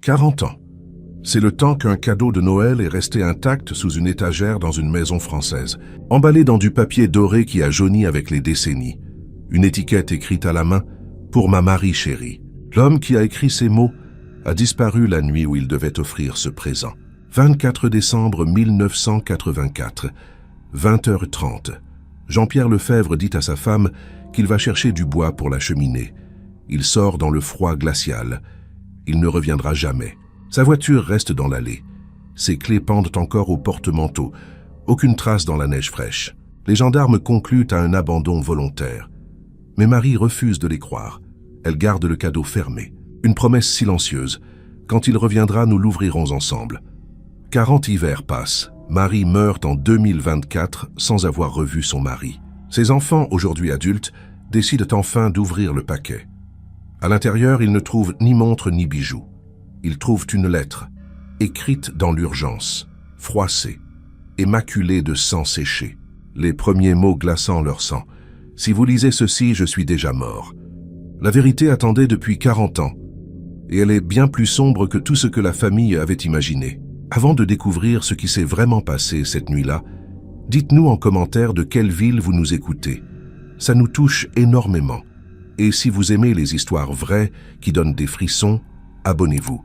40 ans. C'est le temps qu'un cadeau de Noël est resté intact sous une étagère dans une maison française, emballé dans du papier doré qui a jauni avec les décennies. Une étiquette écrite à la main « Pour ma Marie chérie ». L'homme qui a écrit ces mots a disparu la nuit où il devait offrir ce présent. 24 décembre 1984, 20h30. Jean-Pierre Lefebvre dit à sa femme qu'il va chercher du bois pour la cheminée. Il sort dans le froid glacial. Il ne reviendra jamais. Sa voiture reste dans l'allée. Ses clés pendent encore au porte-manteau. Aucune trace dans la neige fraîche. Les gendarmes concluent à un abandon volontaire. Mais Marie refuse de les croire. Elle garde le cadeau fermé. Une promesse silencieuse. Quand il reviendra, nous l'ouvrirons ensemble. 40 hivers passent. Marie meurt en 2024 sans avoir revu son mari. Ses enfants, aujourd'hui adultes, décident enfin d'ouvrir le paquet. À l'intérieur, ils ne trouvent ni montre ni bijoux. Ils trouvent une lettre, écrite dans l'urgence, froissée et maculée de sang séché. Les premiers mots glaçant leur sang. « Si vous lisez ceci, je suis déjà mort. » La vérité attendait depuis 40 ans, et elle est bien plus sombre que tout ce que la famille avait imaginé. Avant de découvrir ce qui s'est vraiment passé cette nuit-là, dites-nous en commentaire de quelle ville vous nous écoutez. Ça nous touche énormément. Et si vous aimez les histoires vraies qui donnent des frissons, abonnez-vous.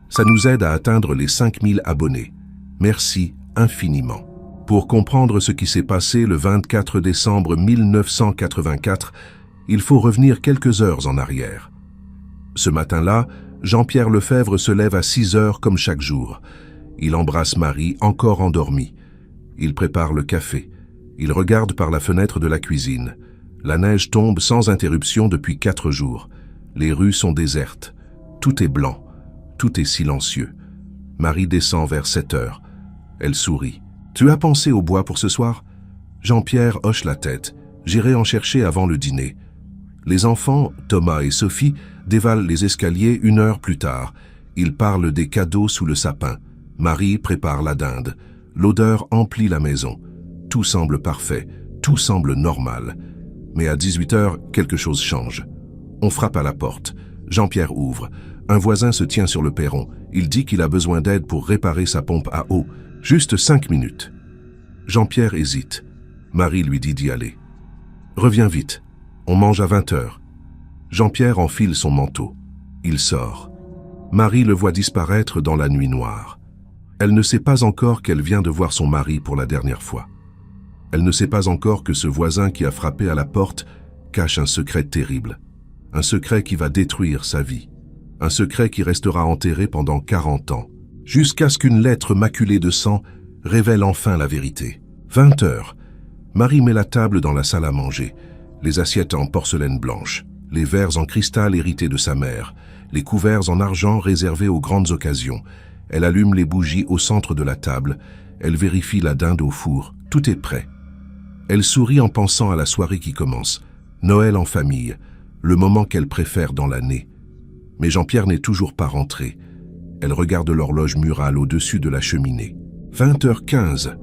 Ça nous aide à atteindre les 5000 abonnés. Merci infiniment. Pour comprendre ce qui s'est passé le 24 décembre 1984, il faut revenir quelques heures en arrière. Ce matin-là, Jean-Pierre Lefebvre se lève à 6 heures comme chaque jour. Il embrasse Marie, encore endormie. Il prépare le café. Il regarde par la fenêtre de la cuisine. La neige tombe sans interruption depuis 4 jours. Les rues sont désertes. Tout est blanc. Tout est silencieux. Marie descend vers 7 heures. Elle sourit. « Tu as pensé au bois pour ce soir ?» Jean-Pierre hoche la tête. « J'irai en chercher avant le dîner. » Les enfants, Thomas et Sophie, dévalent les escaliers 1 heure plus tard. Ils parlent des cadeaux sous le sapin. Marie prépare la dinde. L'odeur emplit la maison. Tout semble parfait. Tout semble normal. Mais à 18 heures, quelque chose change. On frappe à la porte. Jean-Pierre ouvre. Un voisin se tient sur le perron. Il dit qu'il a besoin d'aide pour réparer sa pompe à eau. Juste 5 minutes. Jean-Pierre hésite. Marie lui dit d'y aller. Reviens vite. On mange à 20 heures. Jean-Pierre enfile son manteau. Il sort. Marie le voit disparaître dans la nuit noire. Elle ne sait pas encore qu'elle vient de voir son mari pour la dernière fois. Elle ne sait pas encore que ce voisin qui a frappé à la porte cache un secret terrible. Un secret qui va détruire sa vie. Un secret qui restera enterré pendant 40 ans. Jusqu'à ce qu'une lettre maculée de sang révèle enfin la vérité. 20 heures. Marie met la table dans la salle à manger. Les assiettes en porcelaine blanche. Les verres en cristal hérités de sa mère. Les couverts en argent réservés aux grandes occasions. Elle allume les bougies au centre de la table. Elle vérifie la dinde au four. Tout est prêt. Elle sourit en pensant à la soirée qui commence. Noël en famille. Le moment qu'elle préfère dans l'année. Mais Jean-Pierre n'est toujours pas rentré. Elle regarde l'horloge murale au-dessus de la cheminée. 20h15.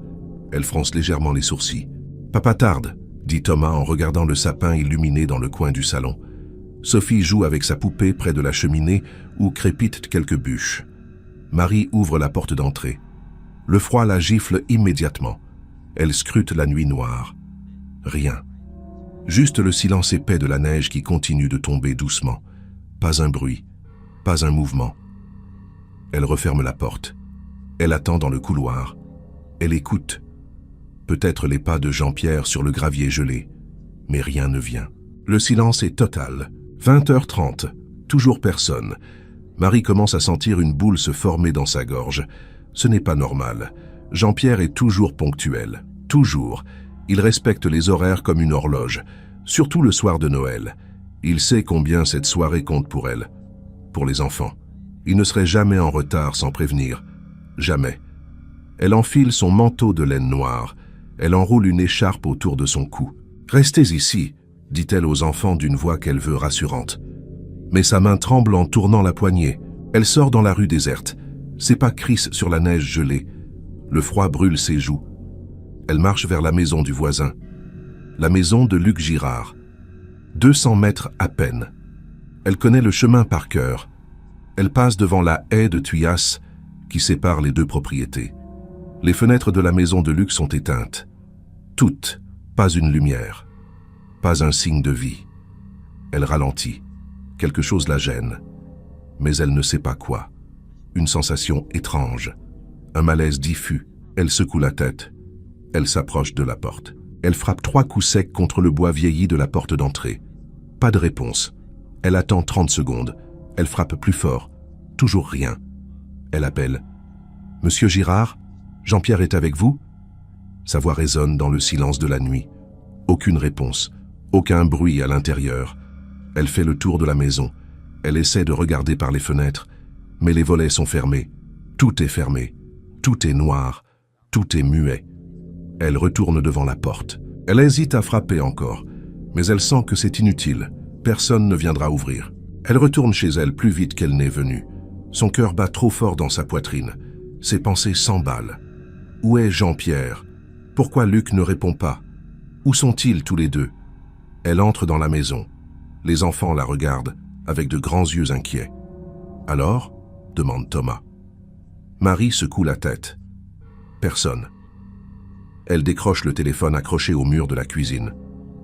Elle fronce légèrement les sourcils. « Papa tarde », dit Thomas en regardant le sapin illuminé dans le coin du salon. Sophie joue avec sa poupée près de la cheminée où crépitent quelques bûches. Marie ouvre la porte d'entrée. Le froid la gifle immédiatement. Elle scrute la nuit noire. Rien. Juste le silence épais de la neige qui continue de tomber doucement. Pas un bruit, pas un mouvement. Elle referme la porte. Elle attend dans le couloir. Elle écoute. Peut-être les pas de Jean-Pierre sur le gravier gelé. Mais rien ne vient. Le silence est total. 20h30. Toujours personne. Marie commence à sentir une boule se former dans sa gorge. Ce n'est pas normal. Jean-Pierre est toujours ponctuel. Toujours. Il respecte les horaires comme une horloge. Surtout le soir de Noël. Il sait combien cette soirée compte pour elle. Pour les enfants. Il ne serait jamais en retard sans prévenir. Jamais. Elle enfile son manteau de laine noire. Elle enroule une écharpe autour de son cou. « Restez ici », dit-elle aux enfants d'une voix qu'elle veut rassurante. Mais sa main tremble en tournant la poignée. Elle sort dans la rue déserte. Ses pas crissent sur la neige gelée. Le froid brûle ses joues. Elle marche vers la maison du voisin. La maison de Luc Girard. 200 mètres à peine. Elle connaît le chemin par cœur. Elle passe devant la haie de tuyas qui sépare les deux propriétés. Les fenêtres de la maison de luxe sont éteintes. Toutes, pas une lumière, pas un signe de vie. Elle ralentit. Quelque chose la gêne. Mais elle ne sait pas quoi. Une sensation étrange. Un malaise diffus. Elle secoue la tête. Elle s'approche de la porte. Elle frappe 3 coups secs contre le bois vieilli de la porte d'entrée. Pas de réponse. Elle attend 30 secondes. Elle frappe plus fort. Toujours rien. Elle appelle. « Monsieur Girard, Jean-Pierre est avec vous ?» Sa voix résonne dans le silence de la nuit. Aucune réponse. Aucun bruit à l'intérieur. Elle fait le tour de la maison. Elle essaie de regarder par les fenêtres, mais les volets sont fermés. Tout est fermé. Tout est noir. Tout est muet. Elle retourne devant la porte. Elle hésite à frapper encore, mais elle sent que c'est inutile. Personne ne viendra ouvrir. Elle retourne chez elle plus vite qu'elle n'est venue. Son cœur bat trop fort dans sa poitrine. Ses pensées s'emballent. Où est Jean-Pierre? Pourquoi Luc ne répond pas? Où sont-ils tous les deux? Elle entre dans la maison. Les enfants la regardent avec de grands yeux inquiets. « Alors ?» demande Thomas. Marie secoue la tête. Personne. Elle décroche le téléphone accroché au mur de la cuisine.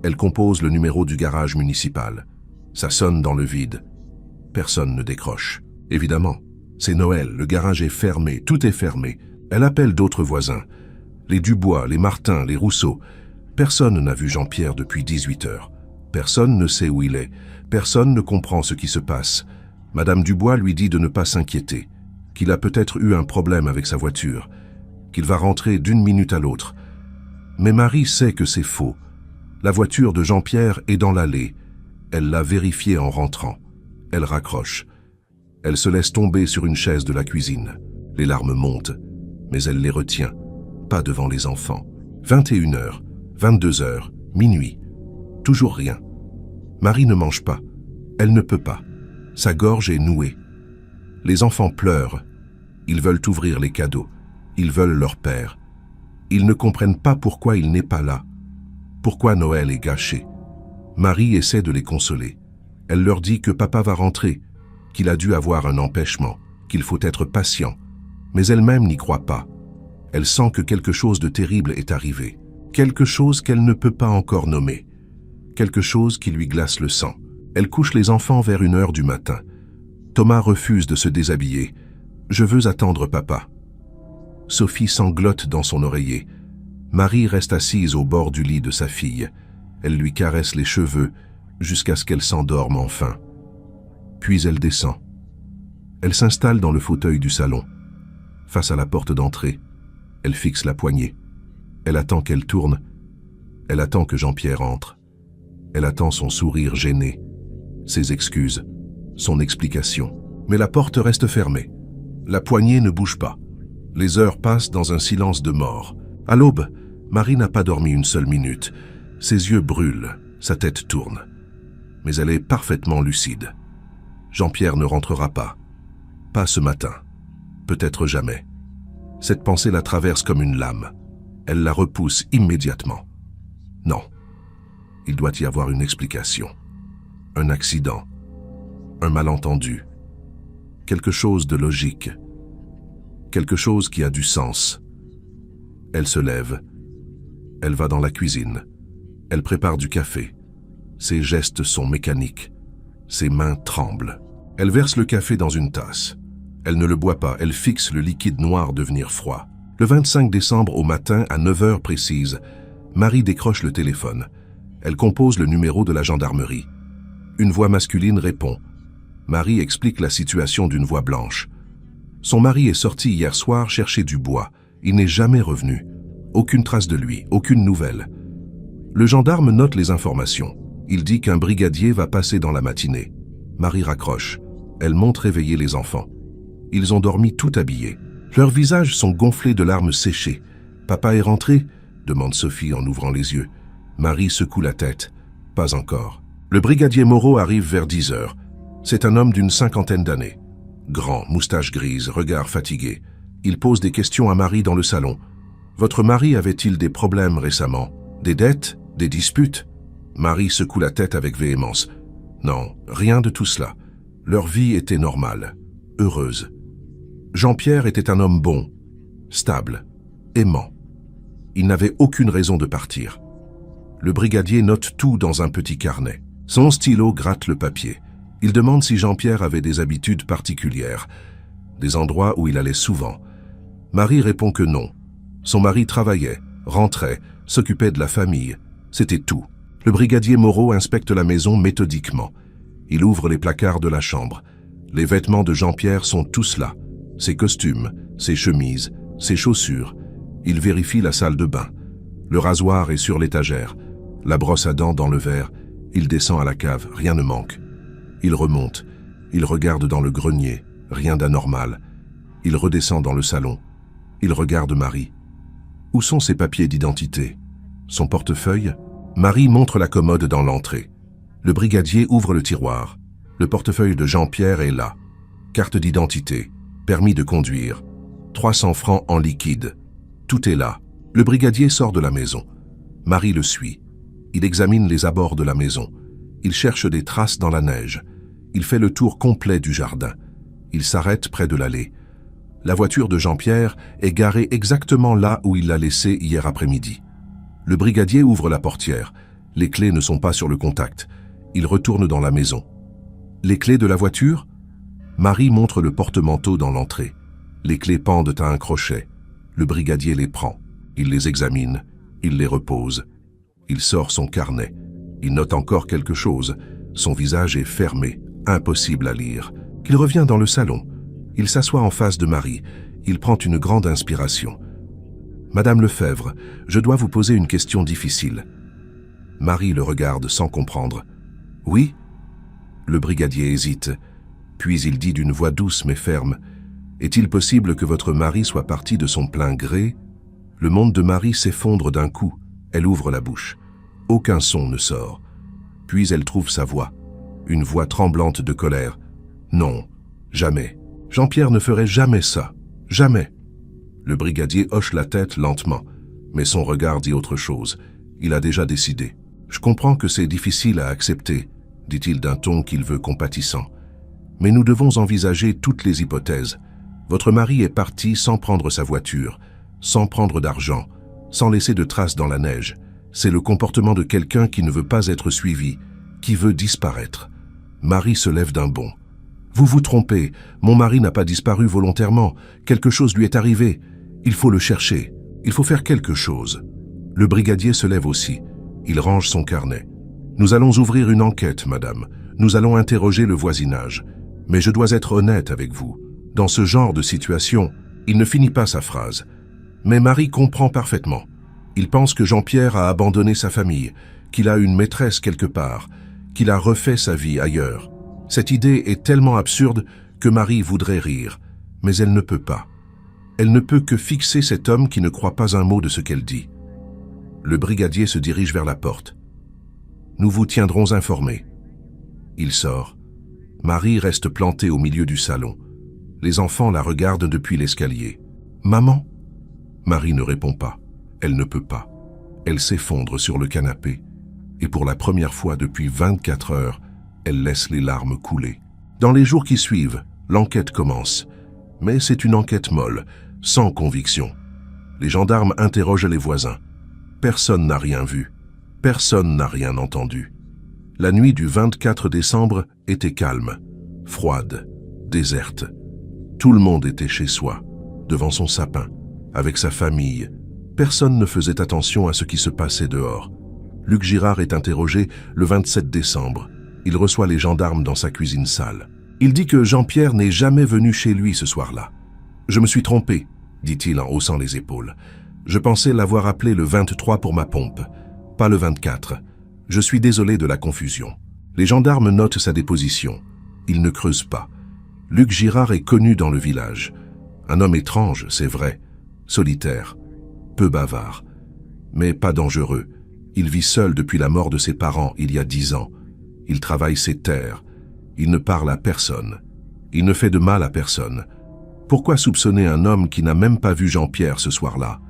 Elle compose le numéro du garage municipal. Ça sonne dans le vide. Personne ne décroche. Évidemment, c'est Noël, le garage est fermé, tout est fermé. Elle appelle d'autres voisins. Les Dubois, les Martin, les Rousseau. Personne n'a vu Jean-Pierre depuis 18 heures. Personne ne sait où il est. Personne ne comprend ce qui se passe. Madame Dubois lui dit de ne pas s'inquiéter, qu'il a peut-être eu un problème avec sa voiture, qu'il va rentrer d'une minute à l'autre. Mais Marie sait que c'est faux. La voiture de Jean-Pierre est dans l'allée. Elle l'a vérifiée en rentrant. Elle raccroche. Elle se laisse tomber sur une chaise de la cuisine. Les larmes montent, mais elle les retient, pas devant les enfants. 21h, 22h, minuit. Toujours rien. Marie ne mange pas. Elle ne peut pas. Sa gorge est nouée. Les enfants pleurent. Ils veulent ouvrir les cadeaux. Ils veulent leur père. Ils ne comprennent pas pourquoi il n'est pas là. Pourquoi Noël est gâché. Marie essaie de les consoler. Elle leur dit que papa va rentrer, qu'il a dû avoir un empêchement, qu'il faut être patient. Mais elle-même n'y croit pas. Elle sent que quelque chose de terrible est arrivé. Quelque chose qu'elle ne peut pas encore nommer. Quelque chose qui lui glace le sang. Elle couche les enfants vers 1h du matin. Thomas refuse de se déshabiller. « Je veux attendre papa. » Sophie sanglote dans son oreiller. Marie reste assise au bord du lit de sa fille. Elle lui caresse les cheveux jusqu'à ce qu'elle s'endorme enfin. Puis elle descend. Elle s'installe dans le fauteuil du salon. Face à la porte d'entrée, elle fixe la poignée. Elle attend qu'elle tourne. Elle attend que Jean-Pierre entre. Elle attend son sourire gêné, ses excuses, son explication. Mais la porte reste fermée. La poignée ne bouge pas. Les heures passent dans un silence de mort. À l'aube, Marie n'a pas dormi une seule minute. Ses yeux brûlent, sa tête tourne. Mais elle est parfaitement lucide. Jean-Pierre ne rentrera pas. Pas ce matin. Peut-être jamais. Cette pensée la traverse comme une lame. Elle la repousse immédiatement. Non. Il doit y avoir une explication. Un accident. Un malentendu. Quelque chose de logique. Quelque chose qui a du sens. Elle se lève. Elle va dans la cuisine. Elle prépare du café. Ses gestes sont mécaniques. Ses mains tremblent. Elle verse le café dans une tasse. Elle ne le boit pas, elle fixe le liquide noir devenir froid. Le 25 décembre au matin, à 9h précise, Marie décroche le téléphone. Elle compose le numéro de la gendarmerie. Une voix masculine répond. Marie explique la situation d'une voix blanche. Son mari est sorti hier soir chercher du bois. Il n'est jamais revenu. Aucune trace de lui, aucune nouvelle. Le gendarme note les informations. Il dit qu'un brigadier va passer dans la matinée. Marie raccroche. Elle monte réveiller les enfants. Ils ont dormi tout habillés. Leurs visages sont gonflés de larmes séchées. « Papa est rentré ?» demande Sophie en ouvrant les yeux. Marie secoue la tête. « Pas encore. » Le brigadier Moreau arrive vers 10h. C'est un homme d'une 50aine d'années. Grand, moustache grise, regard fatigué. Il pose des questions à Marie dans le salon. « Votre mari avait-il des problèmes récemment? Des dettes? Des disputes ?» Marie secoue la tête avec véhémence. « Non, rien de tout cela. Leur vie était normale. heureuse. Jean-Pierre était un homme bon, stable, aimant. Il n'avait aucune raison de partir. Le brigadier note tout dans un petit carnet. Son stylo gratte le papier. Il demande si Jean-Pierre avait des habitudes particulières, des endroits où il allait souvent. Marie répond que non. Son mari travaillait, rentrait, s'occupait de la famille. C'était tout. Le brigadier Moreau inspecte la maison méthodiquement. Il ouvre les placards de la chambre. Les vêtements de Jean-Pierre sont tous là. Ses costumes, ses chemises, ses chaussures. Il vérifie la salle de bain. Le rasoir est sur l'étagère. La brosse à dents dans le verre. Il descend à la cave, rien ne manque. Il remonte. Il regarde dans le grenier, rien d'anormal. Il redescend dans le salon. Il regarde Marie. Où sont ses papiers d'identité? Son portefeuille? Marie montre la commode dans l'entrée. Le brigadier ouvre le tiroir. Le portefeuille de Jean-Pierre est là. Carte d'identité, permis de conduire, 300 francs en liquide. Tout est là. Le brigadier sort de la maison. Marie le suit. Il examine les abords de la maison. Il cherche des traces dans la neige. Il fait le tour complet du jardin. Il s'arrête près de l'allée. La voiture de Jean-Pierre est garée exactement là où il l'a laissée hier après-midi. Le brigadier ouvre la portière. Les clés ne sont pas sur le contact. Il retourne dans la maison. Les clés de la voiture? Marie montre le porte-manteau dans l'entrée. Les clés pendent à un crochet. Le brigadier les prend. Il les examine. Il les repose. Il sort son carnet. Il note encore quelque chose. Son visage est fermé, impossible à lire. Il revient dans le salon. Il s'assoit en face de Marie. Il prend une grande inspiration. « Madame Lefebvre, je dois vous poser une question difficile. » Marie le regarde sans comprendre. « Oui ?» Le brigadier hésite. Puis il dit d'une voix douce mais ferme. « Est-il possible que votre mari soit parti de son plein gré ?» Le monde de Marie s'effondre d'un coup. Elle ouvre la bouche. Aucun son ne sort. Puis elle trouve sa voix. Une voix tremblante de colère. « Non, jamais. Jean-Pierre ne ferait jamais ça. Jamais. » Le brigadier hoche la tête lentement, mais son regard dit autre chose. Il a déjà décidé. « Je comprends que c'est difficile à accepter, » dit-il d'un ton qu'il veut compatissant. « Mais nous devons envisager toutes les hypothèses. Votre mari est parti sans prendre sa voiture, sans prendre d'argent, sans laisser de traces dans la neige. C'est le comportement de quelqu'un qui ne veut pas être suivi, qui veut disparaître. » Marie se lève d'un bond. « Vous vous trompez, mon mari n'a pas disparu volontairement, quelque chose lui est arrivé. Il faut le chercher, il faut faire quelque chose. » Le brigadier se lève aussi. Il range son carnet. « Nous allons ouvrir une enquête, madame. Nous allons interroger le voisinage. Mais je dois être honnête avec vous. Dans ce genre de situation, il ne finit pas sa phrase. Mais Marie comprend parfaitement. Il pense que Jean-Pierre a abandonné sa famille, qu'il a une maîtresse quelque part, qu'il a refait sa vie ailleurs. Cette idée est tellement absurde que Marie voudrait rire, mais elle ne peut pas. Elle ne peut que fixer cet homme qui ne croit pas un mot de ce qu'elle dit. Le brigadier se dirige vers la porte. « Nous vous tiendrons informés. » Il sort. Marie reste plantée au milieu du salon. Les enfants la regardent depuis l'escalier. « Maman ?» Marie ne répond pas. Elle ne peut pas. Elle s'effondre sur le canapé. Et pour la première fois depuis 24 heures, elle laisse les larmes couler. Dans les jours qui suivent, l'enquête commence. Mais c'est une enquête molle, sans conviction. Les gendarmes interrogent les voisins. Personne n'a rien vu. Personne n'a rien entendu. La nuit du 24 décembre était calme, froide, déserte. Tout le monde était chez soi, devant son sapin, avec sa famille. Personne ne faisait attention à ce qui se passait dehors. Luc Girard est interrogé le 27 décembre. Il reçoit les gendarmes dans sa cuisine sale. Il dit que Jean-Pierre n'est jamais venu chez lui ce soir-là. « Je me suis trompé, » dit-il en haussant les épaules. « Je pensais l'avoir appelé le 23 pour ma pompe, pas le 24. Je suis désolé de la confusion. » Les gendarmes notent sa déposition. Ils ne creusent pas. Luc Girard est connu dans le village. Un homme étrange, c'est vrai, solitaire, peu bavard, mais pas dangereux. Il vit seul depuis la mort de ses parents il y a 10 ans. Il travaille ses terres. Il ne parle à personne. Il ne fait de mal à personne. Pourquoi soupçonner un homme qui n'a même pas vu Jean-Pierre ce soir-là?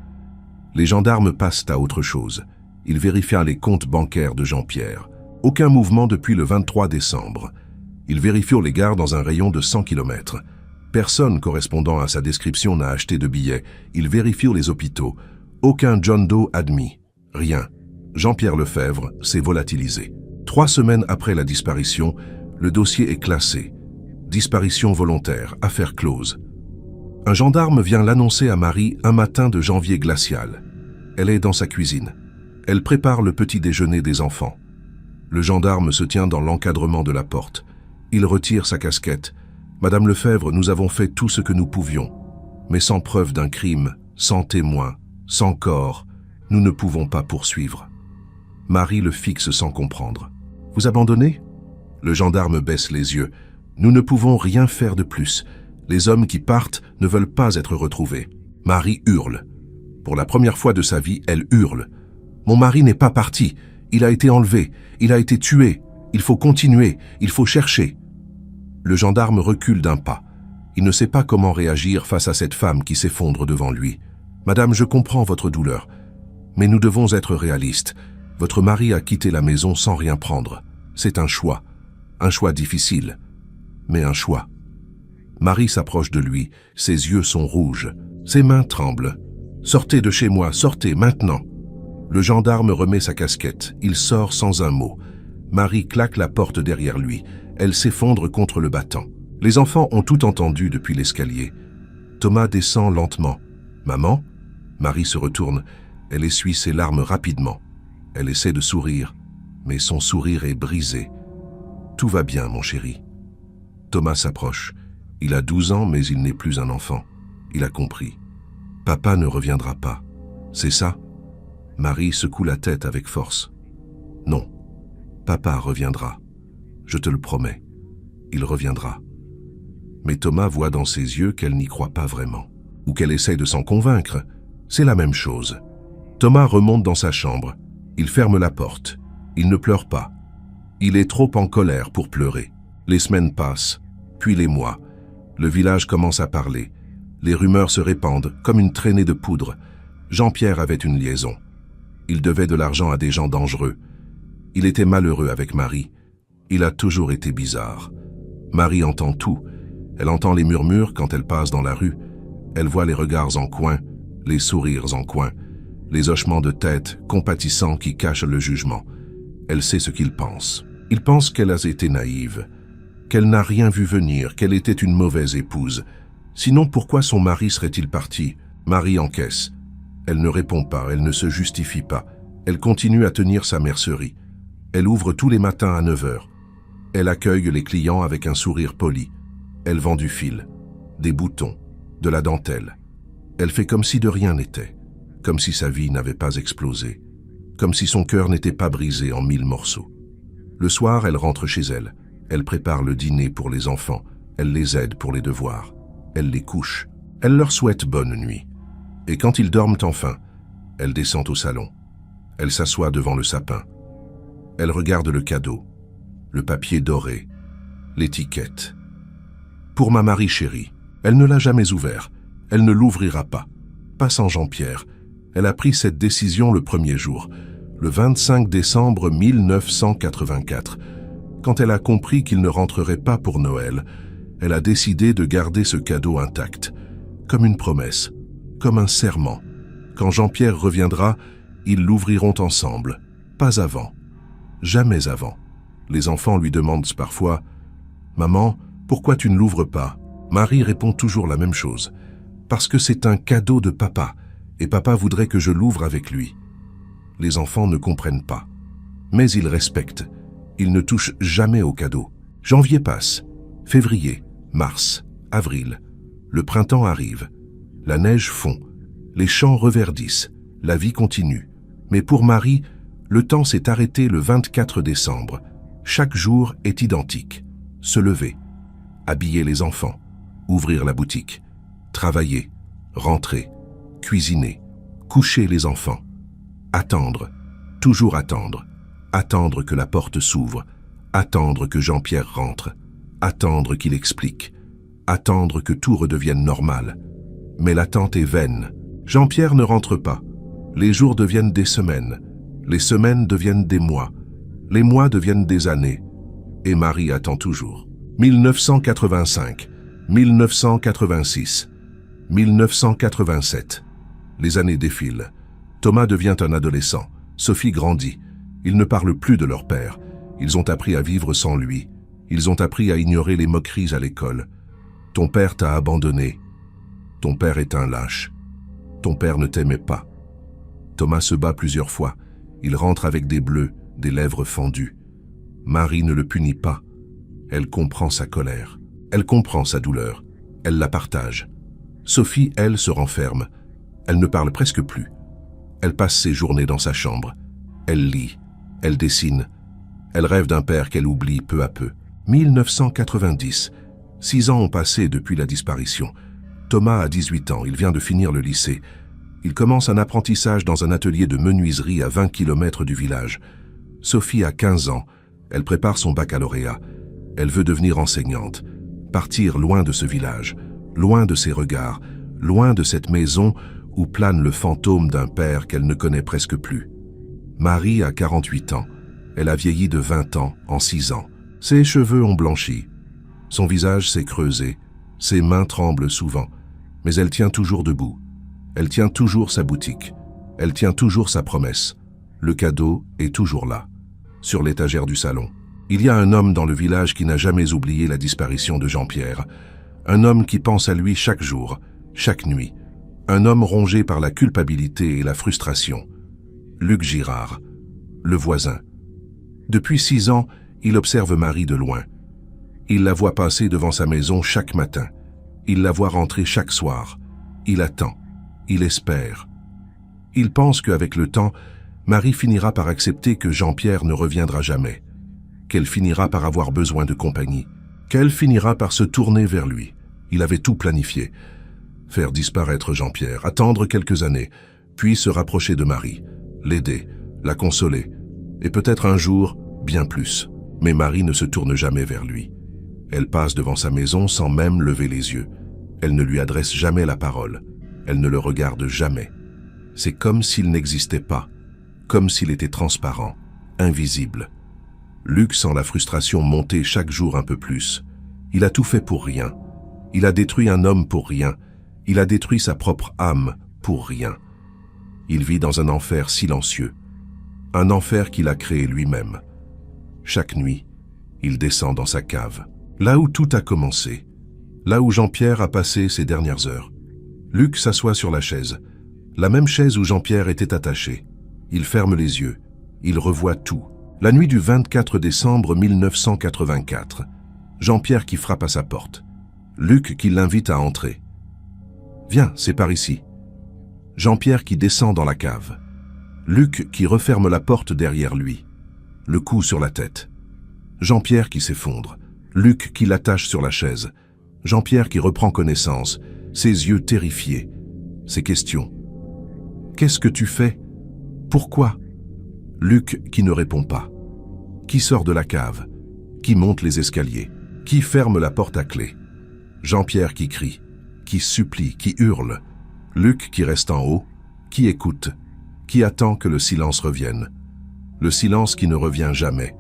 Les gendarmes passent à autre chose. Ils vérifient les comptes bancaires de Jean-Pierre. Aucun mouvement depuis le 23 décembre. Ils vérifient les gares dans un rayon de 100 km. Personne correspondant à sa description n'a acheté de billets. Ils vérifient les hôpitaux. Aucun John Doe admis. Rien. Jean-Pierre Lefebvre s'est volatilisé. 3 semaines après la disparition, le dossier est classé. Disparition volontaire, affaire close. Un gendarme vient l'annoncer à Marie un matin de janvier glacial. Elle est dans sa cuisine. Elle prépare le petit déjeuner des enfants. Le gendarme se tient dans l'encadrement de la porte. Il retire sa casquette. « Madame Lefebvre, nous avons fait tout ce que nous pouvions. Mais sans preuve d'un crime, sans témoin, sans corps, nous ne pouvons pas poursuivre. » Marie le fixe sans comprendre. « Vous abandonnez ?» Le gendarme baisse les yeux. « Nous ne pouvons rien faire de plus. Les hommes qui partent ne veulent pas être retrouvés. » Marie hurle. Pour la première fois de sa vie, elle hurle. « Mon mari n'est pas parti. Il a été enlevé. Il a été tué. Il faut continuer. Il faut chercher. » Le gendarme recule d'un pas. Il ne sait pas comment réagir face à cette femme qui s'effondre devant lui. « Madame, je comprends votre douleur. Mais nous devons être réalistes. Votre mari a quitté la maison sans rien prendre. C'est un choix. Un choix difficile. Mais un choix. » Marie s'approche de lui. Ses yeux sont rouges. Ses mains tremblent. « Sortez de chez moi, sortez, maintenant !» Le gendarme remet sa casquette. Il sort sans un mot. Marie claque la porte derrière lui. Elle s'effondre contre le battant. Les enfants ont tout entendu depuis l'escalier. Thomas descend lentement. « Maman ?» Marie se retourne. Elle essuie ses larmes rapidement. Elle essaie de sourire, mais son sourire est brisé. « Tout va bien, mon chéri. » Thomas s'approche. Il a 12 ans, mais il n'est plus un enfant. Il a compris. « Papa ne reviendra pas. C'est ça ?» Marie secoue la tête avec force. « Non, papa reviendra. Je te le promets. Il reviendra. » Mais Thomas voit dans ses yeux qu'elle n'y croit pas vraiment, ou qu'elle essaie de s'en convaincre. C'est la même chose. Thomas remonte dans sa chambre. Il ferme la porte. Il ne pleure pas. Il est trop en colère pour pleurer. Les semaines passent, puis les mois. Le village commence à parler. Les rumeurs se répandent comme une traînée de poudre. Jean-Pierre avait une liaison. Il devait de l'argent à des gens dangereux. Il était malheureux avec Marie. Il a toujours été bizarre. Marie entend tout. Elle entend les murmures quand elle passe dans la rue. Elle voit les regards en coin, les sourires en coin, les hochements de tête compatissants qui cachent le jugement. Elle sait ce qu'il pense. Il pense qu'elle a été naïve, qu'elle n'a rien vu venir, qu'elle était une mauvaise épouse. Sinon, pourquoi son mari serait-il parti? Marie encaisse. Elle ne répond pas, elle ne se justifie pas. Elle continue à tenir sa mercerie. Elle ouvre tous les matins à 9 heures. Elle accueille les clients avec un sourire poli. Elle vend du fil, des boutons, de la dentelle. Elle fait comme si de rien n'était, comme si sa vie n'avait pas explosé, comme si son cœur n'était pas brisé en 1000 morceaux. Le soir, elle rentre chez elle. Elle prépare le dîner pour les enfants. Elle les aide pour les devoirs. Elle les couche. Elle leur souhaite bonne nuit. Et quand ils dorment enfin, elle descend au salon. Elle s'assoit devant le sapin. Elle regarde le cadeau, le papier doré, l'étiquette. Pour ma Marie chérie, elle ne l'a jamais ouvert. Elle ne l'ouvrira pas. Pas sans Jean-Pierre. Elle a pris cette décision le premier jour, le 25 décembre 1984. Quand elle a compris qu'il ne rentrerait pas pour Noël, elle a décidé de garder ce cadeau intact, comme une promesse, comme un serment. Quand Jean-Pierre reviendra, ils l'ouvriront ensemble. Pas avant. Jamais avant. Les enfants lui demandent parfois « Maman, pourquoi tu ne l'ouvres pas ?» Marie répond toujours la même chose. « Parce que c'est un cadeau de papa, et papa voudrait que je l'ouvre avec lui. » Les enfants ne comprennent pas. Mais ils respectent. Ils ne touchent jamais au cadeau. Janvier passe. Février, mars, avril. Le printemps arrive. La neige fond. Les champs reverdissent. La vie continue. Mais pour Marie, le temps s'est arrêté le 24 décembre. Chaque jour est identique. Se lever, habiller les enfants, ouvrir la boutique, travailler, rentrer, cuisiner, coucher les enfants, attendre, toujours attendre, attendre que la porte s'ouvre, attendre que Jean-Pierre rentre, attendre qu'il explique, attendre que tout redevienne normal. Mais l'attente est vaine. Jean-Pierre ne rentre pas. Les jours deviennent des semaines. Les semaines deviennent des mois. Les mois deviennent des années. Et Marie attend toujours. 1985, 1986, 1987. Les années défilent. Thomas devient un adolescent. Sophie grandit. Ils ne parlent plus de leur père. Ils ont appris à vivre sans lui. Ils ont appris à ignorer les moqueries à l'école. Ton père t'a abandonné. Ton père est un lâche. Ton père ne t'aimait pas. Thomas se bat plusieurs fois. Il rentre avec des bleus, des lèvres fendues. Marie ne le punit pas. Elle comprend sa colère. Elle comprend sa douleur. Elle la partage. Sophie, elle, se renferme. Elle ne parle presque plus. Elle passe ses journées dans sa chambre. Elle lit. Elle dessine. Elle rêve d'un père qu'elle oublie peu à peu. 1990. 6 ans ont passé depuis la disparition. Thomas a 18 ans. Il vient de finir le lycée. Il commence un apprentissage dans un atelier de menuiserie à 20 km du village. Sophie a 15 ans. Elle prépare son baccalauréat. Elle veut devenir enseignante. Partir loin de ce village, loin de ses regards, loin de cette maison où plane le fantôme d'un père qu'elle ne connaît presque plus. Marie a 48 ans. Elle a vieilli de 20 ans en 6 ans. Ses cheveux ont blanchi. Son visage s'est creusé. Ses mains tremblent souvent. Mais elle tient toujours debout. Elle tient toujours sa boutique. Elle tient toujours sa promesse. Le cadeau est toujours là, sur l'étagère du salon. Il y a un homme dans le village qui n'a jamais oublié la disparition de Jean-Pierre. Un homme qui pense à lui chaque jour, chaque nuit. Un homme rongé par la culpabilité et la frustration. Luc Girard, le voisin. Depuis 6 ans, il observe Marie de loin. Il la voit passer devant sa maison chaque matin. Il la voit rentrer chaque soir. Il attend. Il espère. Il pense qu'avec le temps, Marie finira par accepter que Jean-Pierre ne reviendra jamais. Qu'elle finira par avoir besoin de compagnie. Qu'elle finira par se tourner vers lui. Il avait tout planifié. Faire disparaître Jean-Pierre, attendre quelques années, puis se rapprocher de Marie, l'aider, la consoler, et peut-être un jour, bien plus. Mais Marie ne se tourne jamais vers lui. Elle passe devant sa maison sans même lever les yeux. Elle ne lui adresse jamais la parole. Elle ne le regarde jamais. C'est comme s'il n'existait pas, comme s'il était transparent, invisible. Luc sent la frustration monter chaque jour un peu plus. Il a tout fait pour rien. Il a détruit un homme pour rien. Il a détruit sa propre âme pour rien. Il vit dans un enfer silencieux. Un enfer qu'il a créé lui-même. Chaque nuit, il descend dans sa cave. Là où tout a commencé. Là où Jean-Pierre a passé ses dernières heures. Luc s'assoit sur la chaise. La même chaise où Jean-Pierre était attaché. Il ferme les yeux. Il revoit tout. La nuit du 24 décembre 1984. Jean-Pierre qui frappe à sa porte. Luc qui l'invite à entrer. « Viens, c'est par ici. » Jean-Pierre qui descend dans la cave. Luc qui referme la porte derrière lui. Le coup sur la tête. Jean-Pierre qui s'effondre. Luc qui l'attache sur la chaise. Jean-Pierre qui reprend connaissance, ses yeux terrifiés. Ses questions. « Qu'est-ce que tu fais? Pourquoi ?» Luc qui ne répond pas. Qui sort de la cave? Qui monte les escaliers? Qui ferme la porte à clé? Jean-Pierre qui crie, qui supplie, qui hurle. Luc qui reste en haut, qui écoute, qui attend que le silence revienne. Le silence qui ne revient jamais.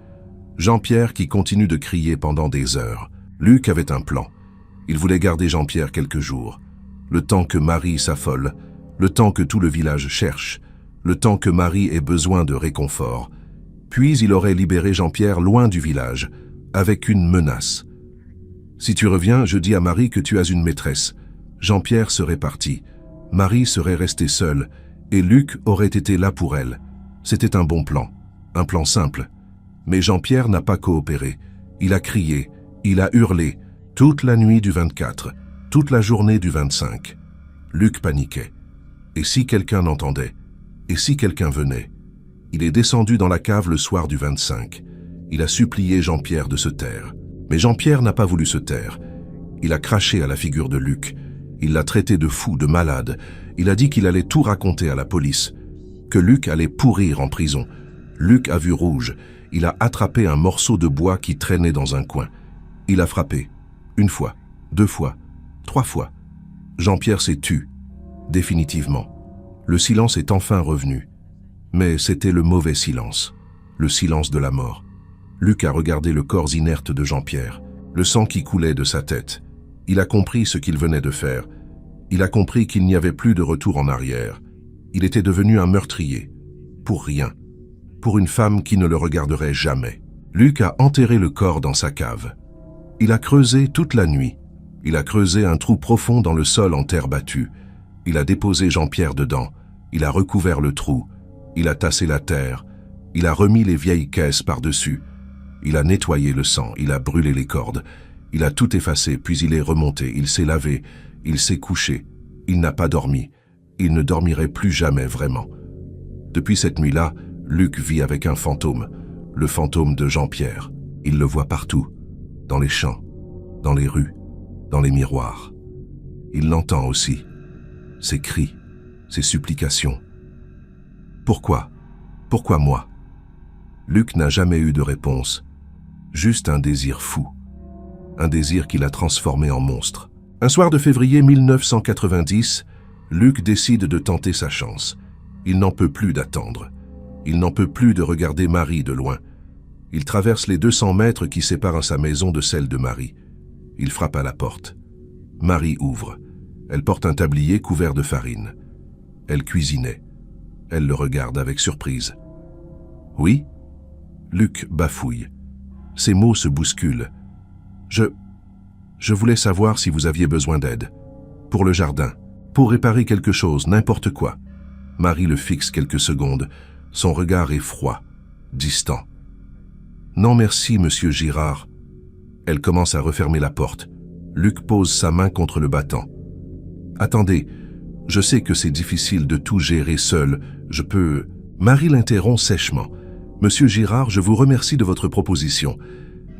Jean-Pierre qui continue de crier pendant des heures. Luc avait un plan. Il voulait garder Jean-Pierre quelques jours. Le temps que Marie s'affole, le temps que tout le village cherche, le temps que Marie ait besoin de réconfort. Puis il aurait libéré Jean-Pierre loin du village, avec une menace. « Si tu reviens, je dis à Marie que tu as une maîtresse. » Jean-Pierre serait parti. Marie serait restée seule, et Luc aurait été là pour elle. C'était un bon plan, un plan simple. Mais Jean-Pierre n'a pas coopéré. Il a crié, il a hurlé, toute la nuit du 24, toute la journée du 25. Luc paniquait. Et si quelqu'un l'entendait? Et si quelqu'un venait? Il est descendu dans la cave le soir du 25. Il a supplié Jean-Pierre de se taire. Mais Jean-Pierre n'a pas voulu se taire. Il a craché à la figure de Luc. Il l'a traité de fou, de malade. Il a dit qu'il allait tout raconter à la police. Que Luc allait pourrir en prison. Luc a vu rouge. Il a attrapé un morceau de bois qui traînait dans un coin. Il a frappé. 1 fois, 2 fois, 3 fois. Jean-Pierre s'est tu. Définitivement. Le silence est enfin revenu. Mais c'était le mauvais silence. Le silence de la mort. Luc a regardé le corps inerte de Jean-Pierre. Le sang qui coulait de sa tête. Il a compris ce qu'il venait de faire. Il a compris qu'il n'y avait plus de retour en arrière. Il était devenu un meurtrier. Pour rien. Pour une femme qui ne le regarderait jamais. Luc a enterré le corps dans sa cave. Il a creusé toute la nuit. Il a creusé un trou profond dans le sol en terre battue. Il a déposé Jean-Pierre dedans. Il a recouvert le trou. Il a tassé la terre. Il a remis les vieilles caisses par-dessus. Il a nettoyé le sang. Il a brûlé les cordes. Il a tout effacé, puis il est remonté. Il s'est lavé. Il s'est couché. Il n'a pas dormi. Il ne dormirait plus jamais vraiment. Depuis cette nuit-là, Luc vit avec un fantôme. Le fantôme de Jean-Pierre. Il le voit partout. Dans les champs. Dans les rues. Dans les miroirs. Il l'entend aussi. Ses cris. Ses supplications. Pourquoi? Pourquoi moi? Luc n'a jamais eu de réponse. Juste un désir fou. Un désir qui l'a transformé en monstre. Un soir de février 1990, Luc décide de tenter sa chance. Il n'en peut plus d'attendre. Il n'en peut plus de regarder Marie de loin. Il traverse les 200 mètres qui séparent sa maison de celle de Marie. Il frappe à la porte. Marie ouvre. Elle porte un tablier couvert de farine. Elle cuisinait. Elle le regarde avec surprise. « Oui ?» Luc bafouille. Ses mots se bousculent. Je voulais savoir si vous aviez besoin d'aide. Pour le jardin. Pour réparer quelque chose, n'importe quoi. » Marie le fixe quelques secondes. Son regard est froid, distant. « Non merci, monsieur Girard. » Elle commence à refermer la porte. Luc pose sa main contre le battant. « Attendez, je sais que c'est difficile de tout gérer seul. Je peux... » Marie l'interrompt sèchement. « Monsieur Girard, je vous remercie de votre proposition.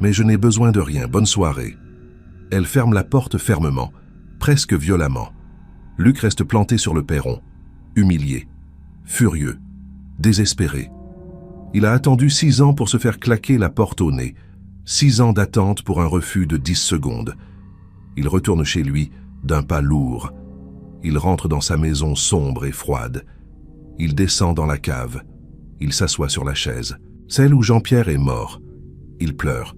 Mais je n'ai besoin de rien. Bonne soirée. » Elle ferme la porte fermement, presque violemment. Luc reste planté sur le perron, humilié, furieux, désespéré. Il a attendu 6 ans pour se faire claquer la porte au nez. 6 ans d'attente pour un refus de 10 secondes. Il retourne chez lui d'un pas lourd. Il rentre dans sa maison sombre et froide. Il descend dans la cave. Il s'assoit sur la chaise, celle où Jean-Pierre est mort. Il pleure.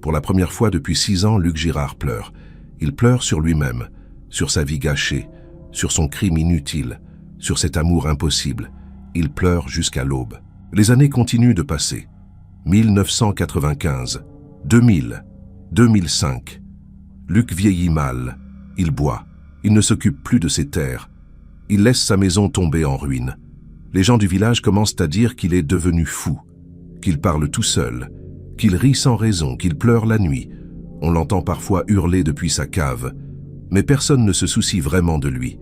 Pour la première fois depuis 6 ans, Luc Girard pleure. Il pleure sur lui-même, sur sa vie gâchée, sur son crime inutile, sur cet amour impossible. Il pleure jusqu'à l'aube. Les années continuent de passer. 1995, 2000, 2005. Luc vieillit mal. Il boit. Il ne s'occupe plus de ses terres. Il laisse sa maison tomber en ruine. Les gens du village commencent à dire qu'il est devenu fou, qu'il parle tout seul, qu'il rit sans raison, qu'il pleure la nuit. On l'entend parfois hurler depuis sa cave. Mais personne ne se soucie vraiment de lui.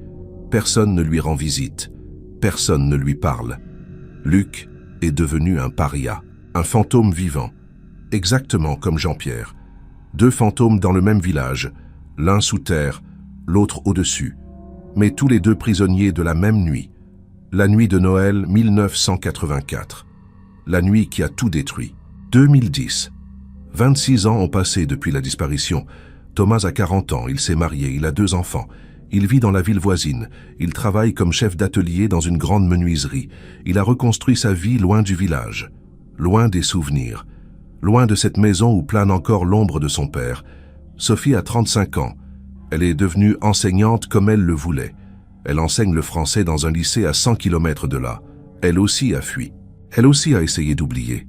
Personne ne lui rend visite. Personne ne lui parle. Luc est devenu un paria, un fantôme vivant, exactement comme Jean-Pierre. 2 fantômes dans le même village, l'un sous terre, l'autre au-dessus, mais tous les 2 prisonniers de la même nuit, la nuit de Noël 1984, la nuit qui a tout détruit. 2010. 26 ans ont passé depuis la disparition. Thomas a 40 ans, il s'est marié, il a 2 enfants. Il vit dans la ville voisine. Il travaille comme chef d'atelier dans une grande menuiserie. Il a reconstruit sa vie loin du village, loin des souvenirs, loin de cette maison où plane encore l'ombre de son père. Sophie a 35 ans. Elle est devenue enseignante comme elle le voulait. Elle enseigne le français dans un lycée à 100 km de là. Elle aussi a fui. Elle aussi a essayé d'oublier.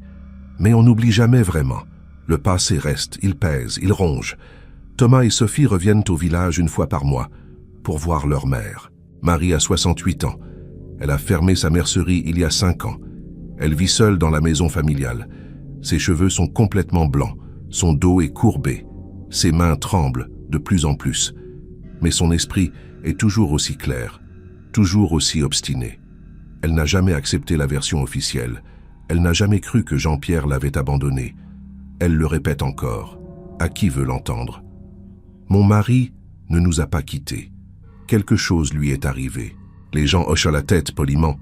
Mais on n'oublie jamais vraiment. Le passé reste, il pèse, il ronge. Thomas et Sophie reviennent au village une fois par mois pour voir leur mère. Marie a 68 ans. Elle a fermé sa mercerie il y a 5 ans. Elle vit seule dans la maison familiale. Ses cheveux sont complètement blancs. Son dos est courbé. Ses mains tremblent de plus en plus. Mais son esprit est toujours aussi clair, toujours aussi obstiné. Elle n'a jamais accepté la version officielle. Elle n'a jamais cru que Jean-Pierre l'avait abandonnée. Elle le répète encore. À qui veut l'entendre? Mon mari ne nous a pas quittés. Quelque chose lui est arrivé. Les gens hochent la tête poliment,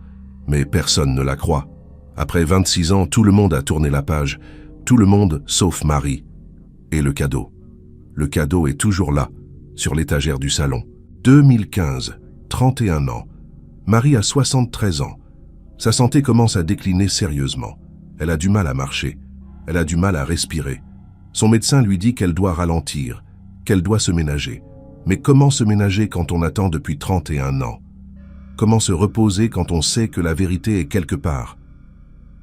mais personne ne la croit. Après 26 ans, tout le monde a tourné la page. Tout le monde sauf Marie. Et le cadeau. Le cadeau est toujours là, sur l'étagère du salon. 2015, 31 ans. Marie a 73 ans. Sa santé commence à décliner sérieusement. Elle a du mal à marcher. Elle a du mal à respirer. Son médecin lui dit qu'elle doit ralentir, qu'elle doit se ménager. Mais comment se ménager quand on attend depuis 31 ans? Comment se reposer quand on sait que la vérité est quelque part?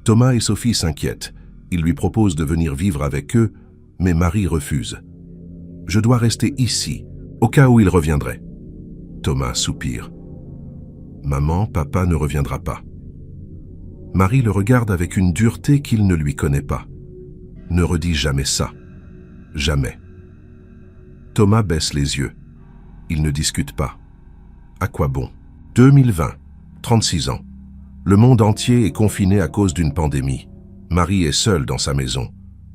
Thomas et Sophie s'inquiètent. Ils lui proposent de venir vivre avec eux, mais Marie refuse. « Je dois rester ici, au cas où il reviendrait. » Thomas soupire. « Maman, papa ne reviendra pas. » Marie le regarde avec une dureté qu'il ne lui connaît pas. « Ne redis jamais ça. Jamais. » Thomas baisse les yeux. Il ne discute pas. À quoi bon? 2020, 36 ans. Le monde entier est confiné à cause d'une pandémie. Marie est seule dans sa maison.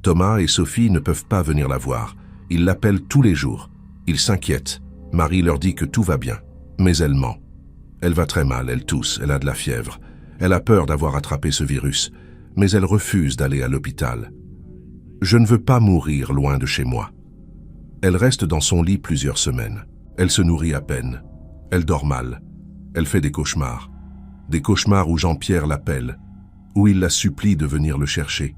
Thomas et Sophie ne peuvent pas venir la voir. Ils l'appellent tous les jours. Ils s'inquiètent. Marie leur dit que tout va bien. Mais elle ment. Elle va très mal, elle tousse, elle a de la fièvre. Elle a peur d'avoir attrapé ce virus, mais elle refuse d'aller à l'hôpital. Je ne veux pas mourir loin de chez moi. Elle reste dans son lit plusieurs semaines. Elle se nourrit à peine. Elle dort mal. Elle fait des cauchemars. Des cauchemars où Jean-Pierre l'appelle, où il la supplie de venir le chercher,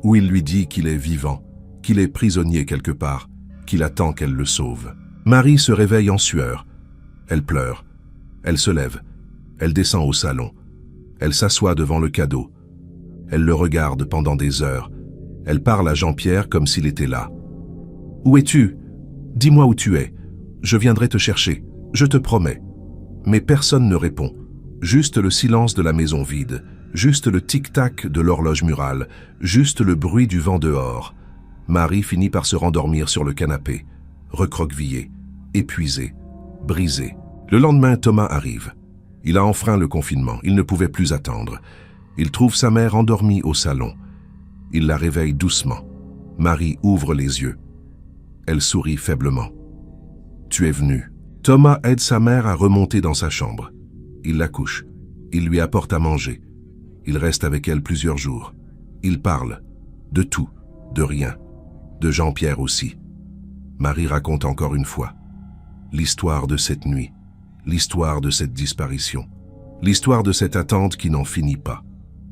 où il lui dit qu'il est vivant, qu'il est prisonnier quelque part, qu'il attend qu'elle le sauve. Marie se réveille en sueur. Elle pleure. Elle se lève. Elle descend au salon. Elle s'assoit devant le cadeau. Elle le regarde pendant des heures. Elle parle à Jean-Pierre comme s'il était là. « Où es-tu? Dis-moi où tu es. Je viendrai te chercher. Je te promets. » Mais personne ne répond. Juste le silence de la maison vide. Juste le tic-tac de l'horloge murale. Juste le bruit du vent dehors. Marie finit par se rendormir sur le canapé, recroquevillée, épuisée, brisée. Le lendemain, Thomas arrive. Il a enfreint le confinement. Il ne pouvait plus attendre. Il trouve sa mère endormie au salon. Il la réveille doucement. Marie ouvre les yeux. Elle sourit faiblement. « Tu es venu. » Thomas aide sa mère à remonter dans sa chambre. Il la couche. Il lui apporte à manger. Il reste avec elle plusieurs jours. Il parle. De tout. De rien. De Jean-Pierre aussi. Marie raconte encore une fois. L'histoire de cette nuit. L'histoire de cette disparition. L'histoire de cette attente qui n'en finit pas.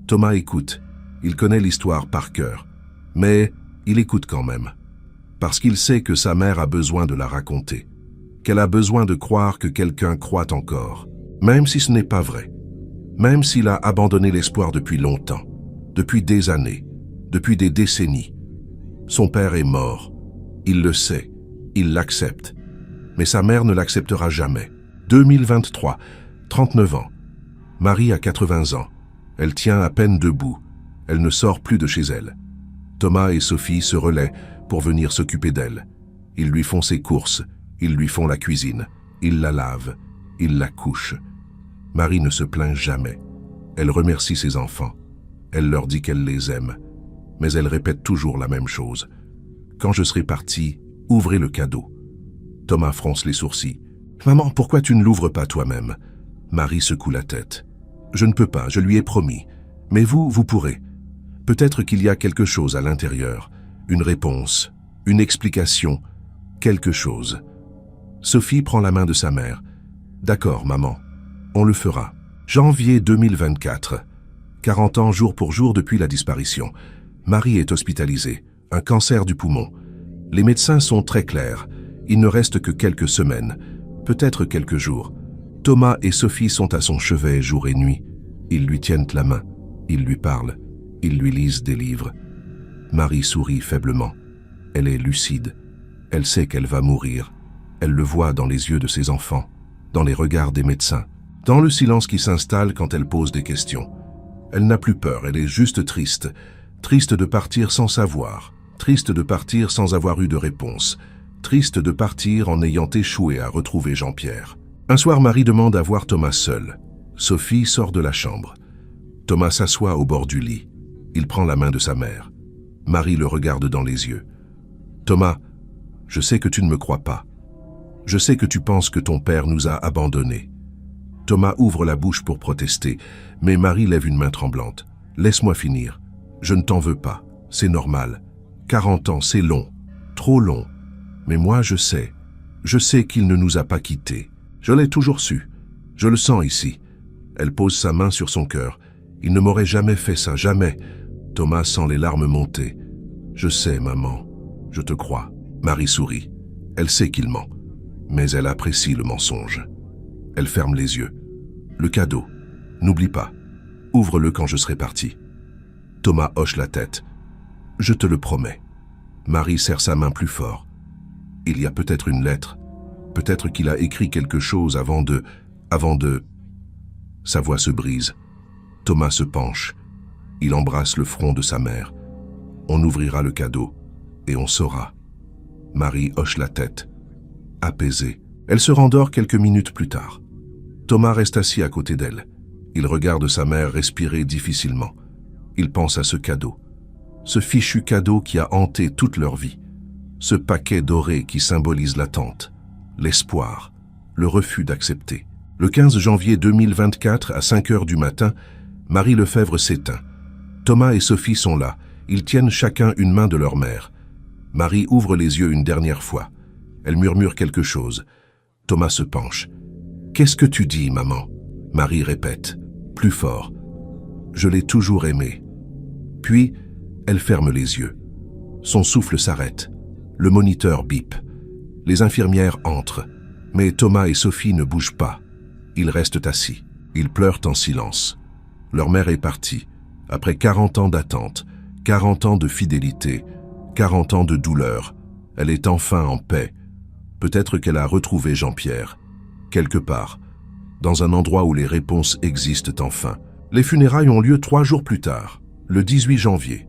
Thomas écoute. Il connaît l'histoire par cœur. Mais il écoute quand même. Parce qu'il sait que sa mère a besoin de la raconter. Qu'elle a besoin de croire que quelqu'un croit encore. Même si ce n'est pas vrai. Même s'il a abandonné l'espoir depuis longtemps. Depuis des années. Depuis des décennies. Son père est mort. Il le sait. Il l'accepte. Mais sa mère ne l'acceptera jamais. 2023, 39 ans. Marie a 80 ans. Elle tient à peine debout. Elle ne sort plus de chez elle. Thomas et Sophie se relaient pour venir s'occuper d'elle. Ils lui font ses courses. Ils lui font la cuisine. Ils la lavent. Ils la couchent. Marie ne se plaint jamais. Elle remercie ses enfants. Elle leur dit qu'elle les aime. Mais elle répète toujours la même chose. Quand je serai partie, ouvrez le cadeau. Thomas fronce les sourcils. « Maman, pourquoi tu ne l'ouvres pas toi-même » Marie secoue la tête. « Je ne peux pas, je lui ai promis. Mais vous, vous pourrez. Peut-être qu'il y a quelque chose à l'intérieur. Une réponse, une explication, quelque chose. » Sophie prend la main de sa mère. « D'accord, maman. On le fera. » Janvier 2024. 40 ans jour pour jour depuis la disparition. Marie est hospitalisée. Un cancer du poumon. Les médecins sont très clairs. Il ne reste que quelques semaines. Peut-être quelques jours. Thomas et Sophie sont à son chevet jour et nuit. Ils lui tiennent la main. Ils lui parlent. Ils lui lisent des livres. Marie sourit faiblement. Elle est lucide. Elle sait qu'elle va mourir. Elle le voit dans les yeux de ses enfants, dans les regards des médecins, dans le silence qui s'installe quand elle pose des questions. Elle n'a plus peur, elle est juste triste. Triste de partir sans savoir. Triste de partir sans avoir eu de réponse. Triste de partir en ayant échoué à retrouver Jean-Pierre. Un soir, Marie demande à voir Thomas seul. Sophie sort de la chambre. Thomas s'assoit au bord du lit. Il prend la main de sa mère. Marie le regarde dans les yeux. « Thomas, je sais que tu ne me crois pas. Je sais que tu penses que ton père nous a abandonnés. » Thomas ouvre la bouche pour protester, mais Marie lève une main tremblante. « Laisse-moi finir. Je ne t'en veux pas. C'est normal. 40 ans, c'est long. Trop long. Mais moi, je sais qu'il ne nous a pas quittés. Je l'ai toujours su. Je le sens ici. » Elle pose sa main sur son cœur. « Il ne m'aurait jamais fait ça, jamais. » Thomas sent les larmes monter. « Je sais, maman. Je te crois. » Marie sourit. Elle sait qu'il ment. Mais elle apprécie le mensonge. Elle ferme les yeux. Le cadeau. N'oublie pas. Ouvre-le quand je serai parti. Thomas hoche la tête. Je te le promets. Marie serre sa main plus fort. Il y a peut-être une lettre. Peut-être qu'il a écrit quelque chose avant de... Sa voix se brise. Thomas se penche. Il embrasse le front de sa mère. On ouvrira le cadeau et on saura. Marie hoche la tête. Apaisée. Elle se rendort quelques minutes plus tard. Thomas reste assis à côté d'elle. Il regarde sa mère respirer difficilement. Il pense à ce cadeau. Ce fichu cadeau qui a hanté toute leur vie. Ce paquet doré qui symbolise l'attente, l'espoir, le refus d'accepter. Le 15 janvier 2024, à 5 heures du matin, Marie Lefebvre s'éteint. Thomas et Sophie sont là. Ils tiennent chacun une main de leur mère. Marie ouvre les yeux une dernière fois. Elle murmure quelque chose. Thomas se penche. « Qu'est-ce que tu dis, maman ?» Marie répète, plus fort. « Je l'ai toujours aimé. » Puis, elle ferme les yeux. Son souffle s'arrête. Le moniteur bip. Les infirmières entrent. Mais Thomas et Sophie ne bougent pas. Ils restent assis. Ils pleurent en silence. Leur mère est partie. Après 40 ans d'attente, 40 ans de fidélité, 40 ans de douleur, elle est enfin en paix. Peut-être qu'elle a retrouvé Jean-Pierre, quelque part, dans un endroit où les réponses existent enfin. Les funérailles ont lieu 3 jours plus tard, le 18 janvier.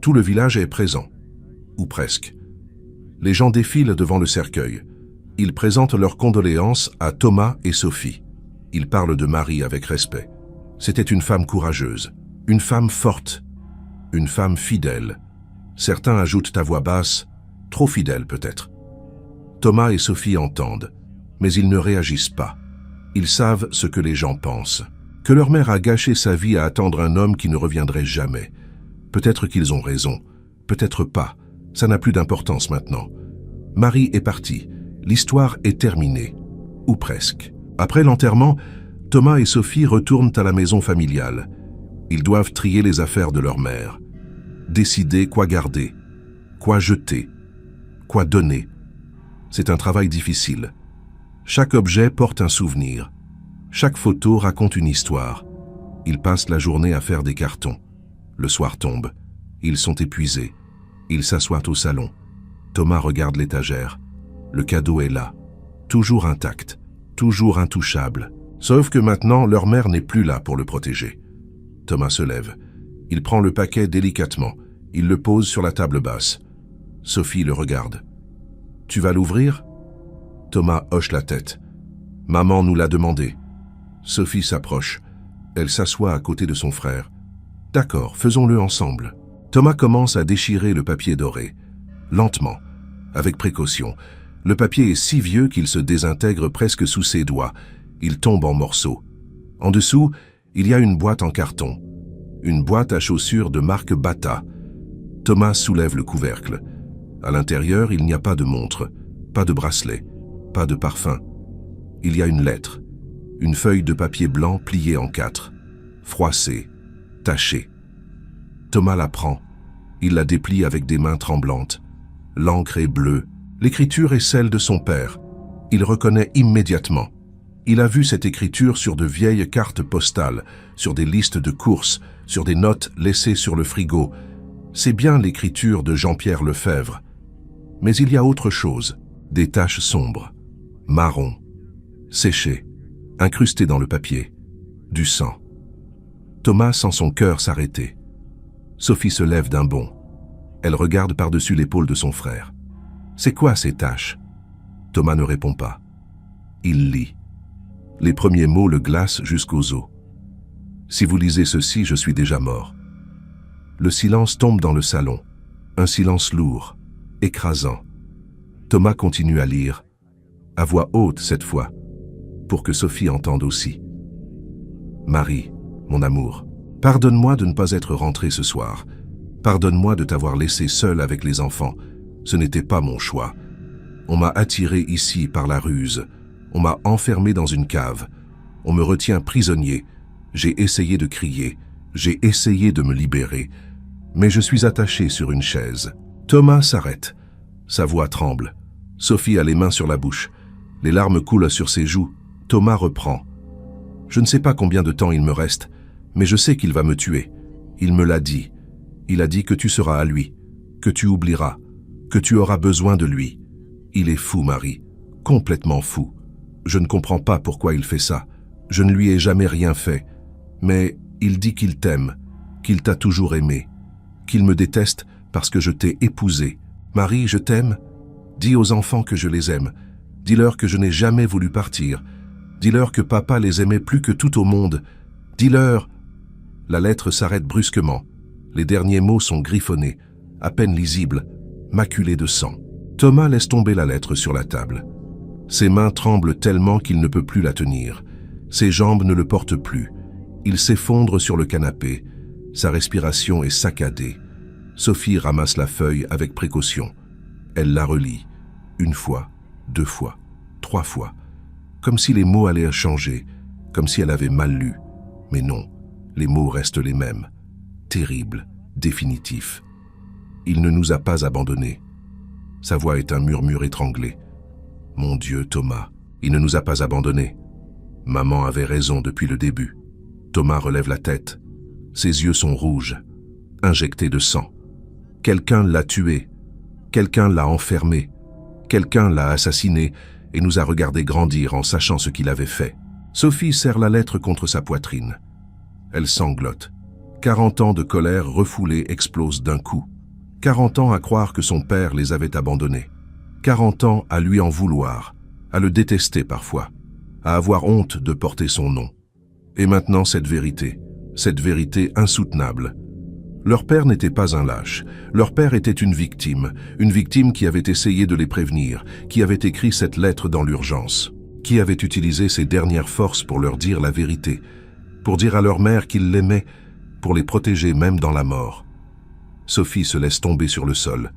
Tout le village est présent, ou presque. Les gens défilent devant le cercueil. Ils présentent leurs condoléances à Thomas et Sophie. Ils parlent de Marie avec respect. C'était une femme courageuse, une femme forte, une femme fidèle. Certains ajoutent à voix basse, trop fidèle peut-être. Thomas et Sophie entendent, mais ils ne réagissent pas. Ils savent ce que les gens pensent. Que leur mère a gâché sa vie à attendre un homme qui ne reviendrait jamais. Peut-être qu'ils ont raison, peut-être pas. Ça n'a plus d'importance maintenant. Marie est partie. L'histoire est terminée. Ou presque. Après l'enterrement, Thomas et Sophie retournent à la maison familiale. Ils doivent trier les affaires de leur mère. Décider quoi garder, quoi jeter, quoi donner. C'est un travail difficile. Chaque objet porte un souvenir. Chaque photo raconte une histoire. Ils passent la journée à faire des cartons. Le soir tombe. Ils sont épuisés. Ils s'assoient au salon. Thomas regarde l'étagère. Le cadeau est là. Toujours intact. Toujours intouchable. Sauf que maintenant, leur mère n'est plus là pour le protéger. Thomas se lève. Il prend le paquet délicatement. Il le pose sur la table basse. Sophie le regarde. « Tu vas l'ouvrir » Thomas hoche la tête. « Maman nous l'a demandé. » Sophie s'approche. Elle s'assoit à côté de son frère. « D'accord, faisons-le ensemble. » Thomas commence à déchirer le papier doré. Lentement, avec précaution. Le papier est si vieux qu'il se désintègre presque sous ses doigts. Il tombe en morceaux. En dessous, il y a une boîte en carton. Une boîte à chaussures de marque Bata. Thomas soulève le couvercle. À l'intérieur, il n'y a pas de montre, pas de bracelet, pas de parfum. Il y a une lettre, une feuille de papier blanc pliée en 4, froissée, tachée. Thomas la prend. Il la déplie avec des mains tremblantes. L'encre est bleue. L'écriture est celle de son père. Il reconnaît immédiatement. Il a vu cette écriture sur de vieilles cartes postales, sur des listes de courses, sur des notes laissées sur le frigo. C'est bien l'écriture de Jean-Pierre Lefebvre. Mais il y a autre chose, des taches sombres, marron, séchées, incrustées dans le papier, du sang. Thomas sent son cœur s'arrêter. Sophie se lève d'un bond. Elle regarde par-dessus l'épaule de son frère. C'est quoi ces taches? Thomas ne répond pas. Il lit. Les premiers mots le glacent jusqu'aux os. Si vous lisez ceci, je suis déjà mort. Le silence tombe dans le salon. Un silence lourd, écrasant. Thomas continue à lire, à voix haute cette fois, pour que Sophie entende aussi. Marie, mon amour, pardonne-moi de ne pas être rentré ce soir. Pardonne-moi de t'avoir laissé seule avec les enfants. Ce n'était pas mon choix. On m'a attiré ici par la ruse. On m'a enfermé dans une cave. On me retient prisonnier. J'ai essayé de crier. J'ai essayé de me libérer. Mais je suis attaché sur une chaise. Thomas s'arrête. Sa voix tremble. Sophie a les mains sur la bouche. Les larmes coulent sur ses joues. Thomas reprend. « Je ne sais pas combien de temps il me reste, mais je sais qu'il va me tuer. Il me l'a dit. Il a dit que tu seras à lui, que tu oublieras, que tu auras besoin de lui. Il est fou, Marie, complètement fou. Je ne comprends pas pourquoi il fait ça. Je ne lui ai jamais rien fait. Mais il dit qu'il t'aime, qu'il t'a toujours aimé, qu'il me déteste parce que je t'ai épousée. Marie, je t'aime. Dis aux enfants que je les aime. Dis-leur que je n'ai jamais voulu partir. Dis-leur que papa les aimait plus que tout au monde. Dis-leur... » La lettre s'arrête brusquement. Les derniers mots sont griffonnés, à peine lisibles, maculés de sang. Thomas laisse tomber la lettre sur la table. Ses mains tremblent tellement qu'il ne peut plus la tenir. Ses jambes ne le portent plus. Il s'effondre sur le canapé. Sa respiration est saccadée. Sophie ramasse la feuille avec précaution. Elle la relit. 1 fois, 2 fois, 3 fois. Comme si les mots allaient changer, comme si elle avait mal lu. Mais non, les mots restent les mêmes. Terribles, définitifs. Il ne nous a pas abandonnés. Sa voix est un murmure étranglé. Mon Dieu, Thomas, il ne nous a pas abandonnés. Maman avait raison depuis le début. Thomas relève la tête. Ses yeux sont rouges, injectés de sang. Quelqu'un l'a tué. Quelqu'un l'a enfermé. Quelqu'un l'a assassiné et nous a regardé grandir en sachant ce qu'il avait fait. Sophie serre la lettre contre sa poitrine. Elle sanglote. 40 ans de colère refoulée explosent d'un coup. 40 ans à croire que son père les avait abandonnés. 40 ans à lui en vouloir, à le détester parfois, à avoir honte de porter son nom. Et maintenant cette vérité insoutenable. Leur père n'était pas un lâche. Leur père était une victime qui avait essayé de les prévenir, qui avait écrit cette lettre dans l'urgence, qui avait utilisé ses dernières forces pour leur dire la vérité, pour dire à leur mère qu'il l'aimait, pour les protéger même dans la mort. Sophie se laisse tomber sur le sol.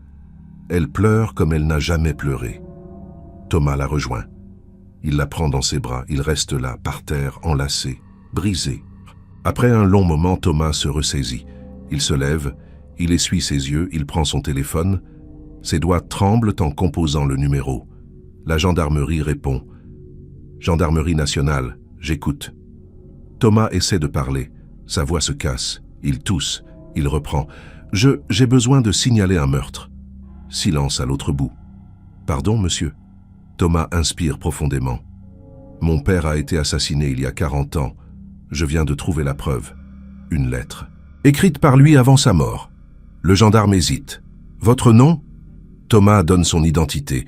Elle pleure comme elle n'a jamais pleuré. Thomas la rejoint. Il la prend dans ses bras, il reste là, par terre, enlacé, brisé. Après un long moment, Thomas se ressaisit. Il se lève, il essuie ses yeux, il prend son téléphone. Ses doigts tremblent en composant le numéro. La gendarmerie répond. Gendarmerie nationale, j'écoute. Thomas essaie de parler. Sa voix se casse. Il tousse. Il reprend. J'ai besoin de signaler un meurtre. Silence à l'autre bout. Pardon, monsieur. Thomas inspire profondément. Mon père a été assassiné il y a 40 ans. Je viens de trouver la preuve. Une lettre. Écrite par lui avant sa mort. Le gendarme hésite. Votre nom? Thomas donne son identité.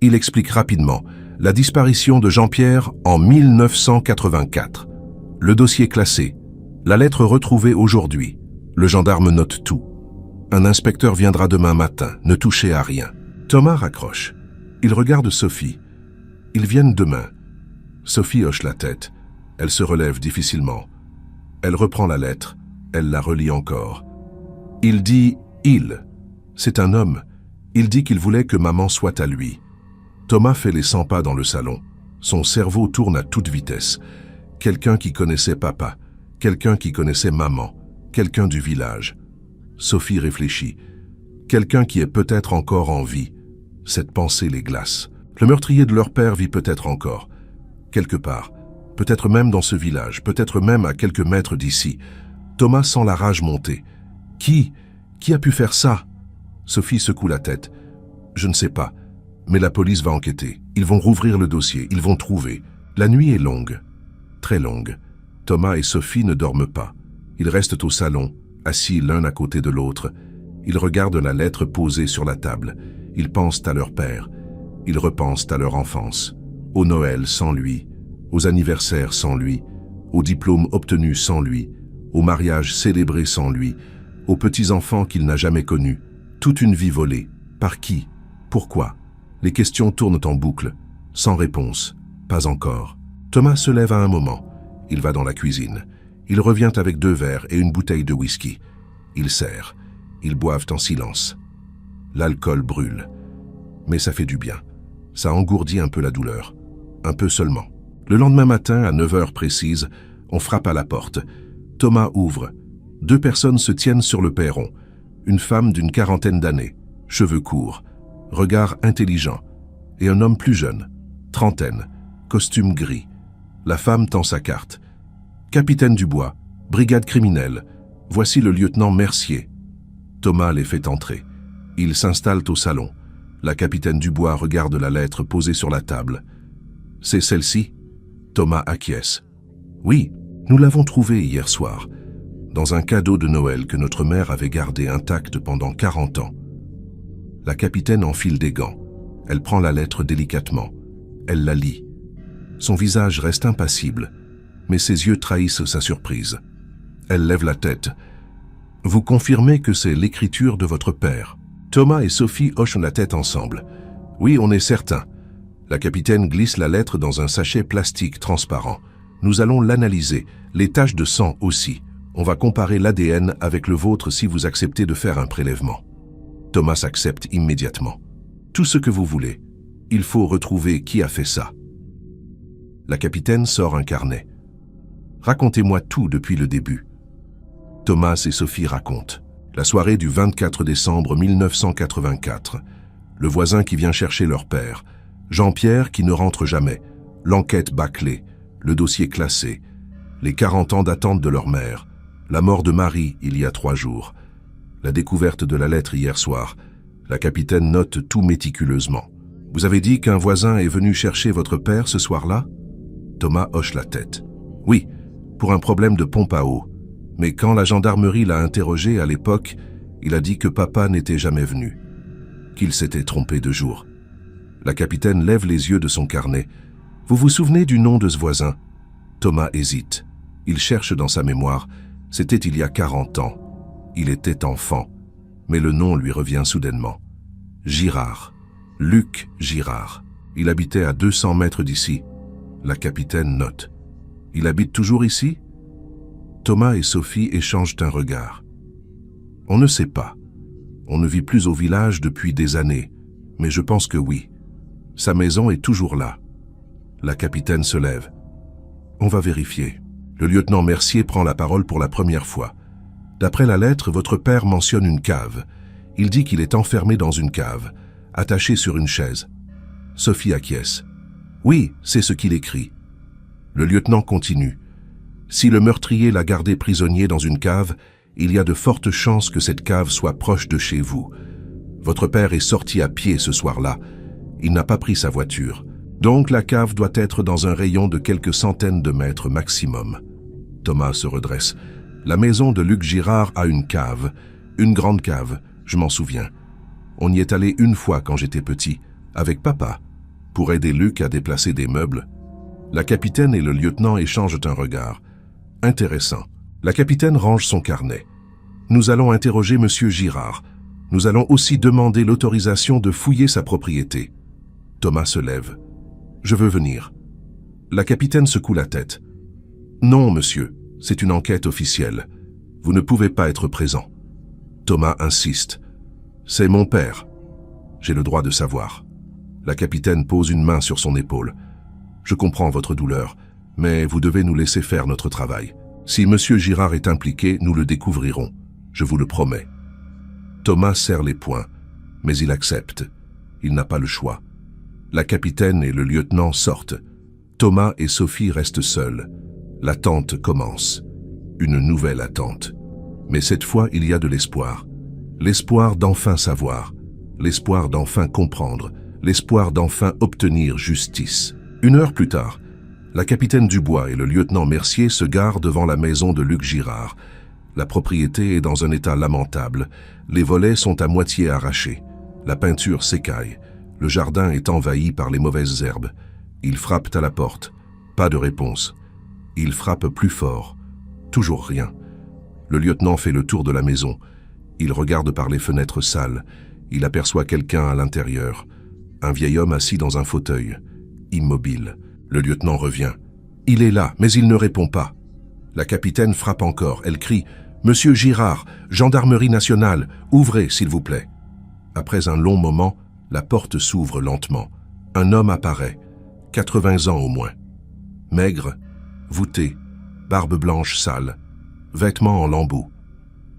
Il explique rapidement. La disparition de Jean-Pierre en 1984. Le dossier classé. La lettre retrouvée aujourd'hui. Le gendarme note tout. Un inspecteur viendra demain matin. Ne touchez à rien. Thomas raccroche. Il regarde Sophie. Ils viennent demain. Sophie hoche la tête. Elle se relève difficilement. Elle reprend la lettre. Elle la relit encore. Il dit « il ». C'est un homme. Il dit qu'il voulait que maman soit à lui. Thomas fait les 100 pas dans le salon. Son cerveau tourne à toute vitesse. Quelqu'un qui connaissait papa. Quelqu'un qui connaissait maman. Quelqu'un du village. Sophie réfléchit. Quelqu'un qui est peut-être encore en vie. Cette pensée les glace. Le meurtrier de leur père vit peut-être encore. Quelque part. Peut-être même dans ce village. Peut-être même à quelques mètres d'ici. Thomas sent la rage monter. Qui a pu faire ça? Sophie secoue la tête. Je ne sais pas. Mais la police va enquêter. Ils vont rouvrir le dossier. Ils vont trouver. La nuit est longue. Très longue. Thomas et Sophie ne dorment pas. Ils restent au salon, assis l'un à côté de l'autre. Ils regardent la lettre posée sur la table. Ils pensent à leur père. Ils repensent à leur enfance. Au Noël sans lui. Aux anniversaires sans lui. Aux diplômes obtenus sans lui. Au mariage célébré sans lui. Aux petits-enfants qu'il n'a jamais connus. Toute une vie volée. Par qui? Pourquoi? Les questions tournent en boucle. Sans réponse. Pas encore. Thomas se lève à un moment. Il va dans la cuisine. Il revient avec 2 verres et une bouteille de whisky. Ils serrent. Ils boivent en silence. L'alcool brûle. Mais ça fait du bien. Ça engourdit un peu la douleur. Un peu seulement. Le lendemain matin, à 9 heures précises, on frappe à la porte. Thomas ouvre. 2 personnes se tiennent sur le perron. Une femme d'une 40aine d'années, cheveux courts, regard intelligent, et un homme plus jeune, Trentaine, costume gris. La femme tend sa carte. Capitaine Dubois, brigade criminelle. Voici le lieutenant Mercier. Thomas les fait entrer. Ils s'installent au salon. La capitaine Dubois regarde la lettre posée sur la table. C'est celle-ci? Thomas acquiesce. Oui, nous l'avons trouvée hier soir, dans un cadeau de Noël que notre mère avait gardé intact pendant 40 ans. La capitaine enfile des gants. Elle prend la lettre délicatement. Elle la lit. Son visage reste impassible, mais ses yeux trahissent sa surprise. Elle lève la tête. Vous confirmez que c'est l'écriture de votre père? Thomas et Sophie hochent la tête ensemble. Oui, on est certain. La capitaine glisse la lettre dans un sachet plastique transparent. Nous allons l'analyser, les taches de sang aussi. On va comparer l'ADN avec le vôtre si vous acceptez de faire un prélèvement. Thomas accepte immédiatement. Tout ce que vous voulez. Il faut retrouver qui a fait ça. La capitaine sort un carnet. Racontez-moi tout depuis le début. Thomas et Sophie racontent. La soirée du 24 décembre 1984. Le voisin qui vient chercher leur père. Jean-Pierre qui ne rentre jamais. L'enquête bâclée. Le dossier classé. Les 40 ans d'attente de leur mère. La mort de Marie il y a 3 jours. La découverte de la lettre hier soir. La capitaine note tout méticuleusement. Vous avez dit qu'un voisin est venu chercher votre père ce soir-là? Thomas hoche la tête. Oui, pour un problème de pompe à eau. Mais quand la gendarmerie l'a interrogé à l'époque, il a dit que papa n'était jamais venu. Qu'il s'était trompé de jour. La capitaine lève les yeux de son carnet. Vous vous souvenez du nom de ce voisin? Thomas hésite. Il cherche dans sa mémoire. C'était il y a 40 ans. Il était enfant. Mais le nom lui revient soudainement. Girard. Luc Girard. Il habitait à 200 mètres d'ici. La capitaine note. Il habite toujours ici? Thomas et Sophie échangent un regard. On ne sait pas. On ne vit plus au village depuis des années, mais je pense que oui. Sa maison est toujours là. La capitaine se lève. On va vérifier. Le lieutenant Mercier prend la parole pour la première fois. D'après la lettre, votre père mentionne une cave. Il dit qu'il est enfermé dans une cave, attaché sur une chaise. Sophie acquiesce. Oui, c'est ce qu'il écrit. Le lieutenant continue. Si le meurtrier l'a gardé prisonnier dans une cave, il y a de fortes chances que cette cave soit proche de chez vous. Votre père est sorti à pied ce soir-là. Il n'a pas pris sa voiture. Donc la cave doit être dans un rayon de quelques centaines de mètres maximum. Thomas se redresse. La maison de Luc Girard a une cave. Une grande cave, je m'en souviens. On y est allé une fois quand j'étais petit, avec papa, pour aider Luc à déplacer des meubles. La capitaine et le lieutenant échangent un regard. Intéressant. La capitaine range son carnet. Nous allons interroger monsieur Girard. Nous allons aussi demander l'autorisation de fouiller sa propriété. Thomas se lève. Je veux venir. La capitaine secoue la tête. Non, monsieur, c'est une enquête officielle. Vous ne pouvez pas être présent. Thomas insiste. C'est mon père. J'ai le droit de savoir. La capitaine pose une main sur son épaule. Je comprends votre douleur, mais vous devez nous laisser faire notre travail. Si monsieur Girard est impliqué, nous le découvrirons. Je vous le promets. Thomas serre les poings, mais il accepte. Il n'a pas le choix. La capitaine et le lieutenant sortent. Thomas et Sophie restent seuls. L'attente commence. Une nouvelle attente. Mais cette fois, il y a de l'espoir. L'espoir d'enfin savoir. L'espoir d'enfin comprendre. L'espoir d'enfin obtenir justice. 1 heure plus tard, la capitaine Dubois et le lieutenant Mercier se garent devant la maison de Luc Girard. La propriété est dans un état lamentable. Les volets sont à moitié arrachés. La peinture s'écaille. Le jardin est envahi par les mauvaises herbes. Ils frappent à la porte. Pas de réponse. Ils frappent plus fort. Toujours rien. Le lieutenant fait le tour de la maison. Il regarde par les fenêtres sales. Il aperçoit quelqu'un à l'intérieur. Un vieil homme assis dans un fauteuil. Immobile. Le lieutenant revient. Il est là, mais il ne répond pas. La capitaine frappe encore. Elle crie « Monsieur Girard, gendarmerie nationale, ouvrez, s'il vous plaît !» Après un long moment, la porte s'ouvre lentement. Un homme apparaît, 80 ans au moins. Maigre, voûté, barbe blanche sale, vêtements en lambeaux.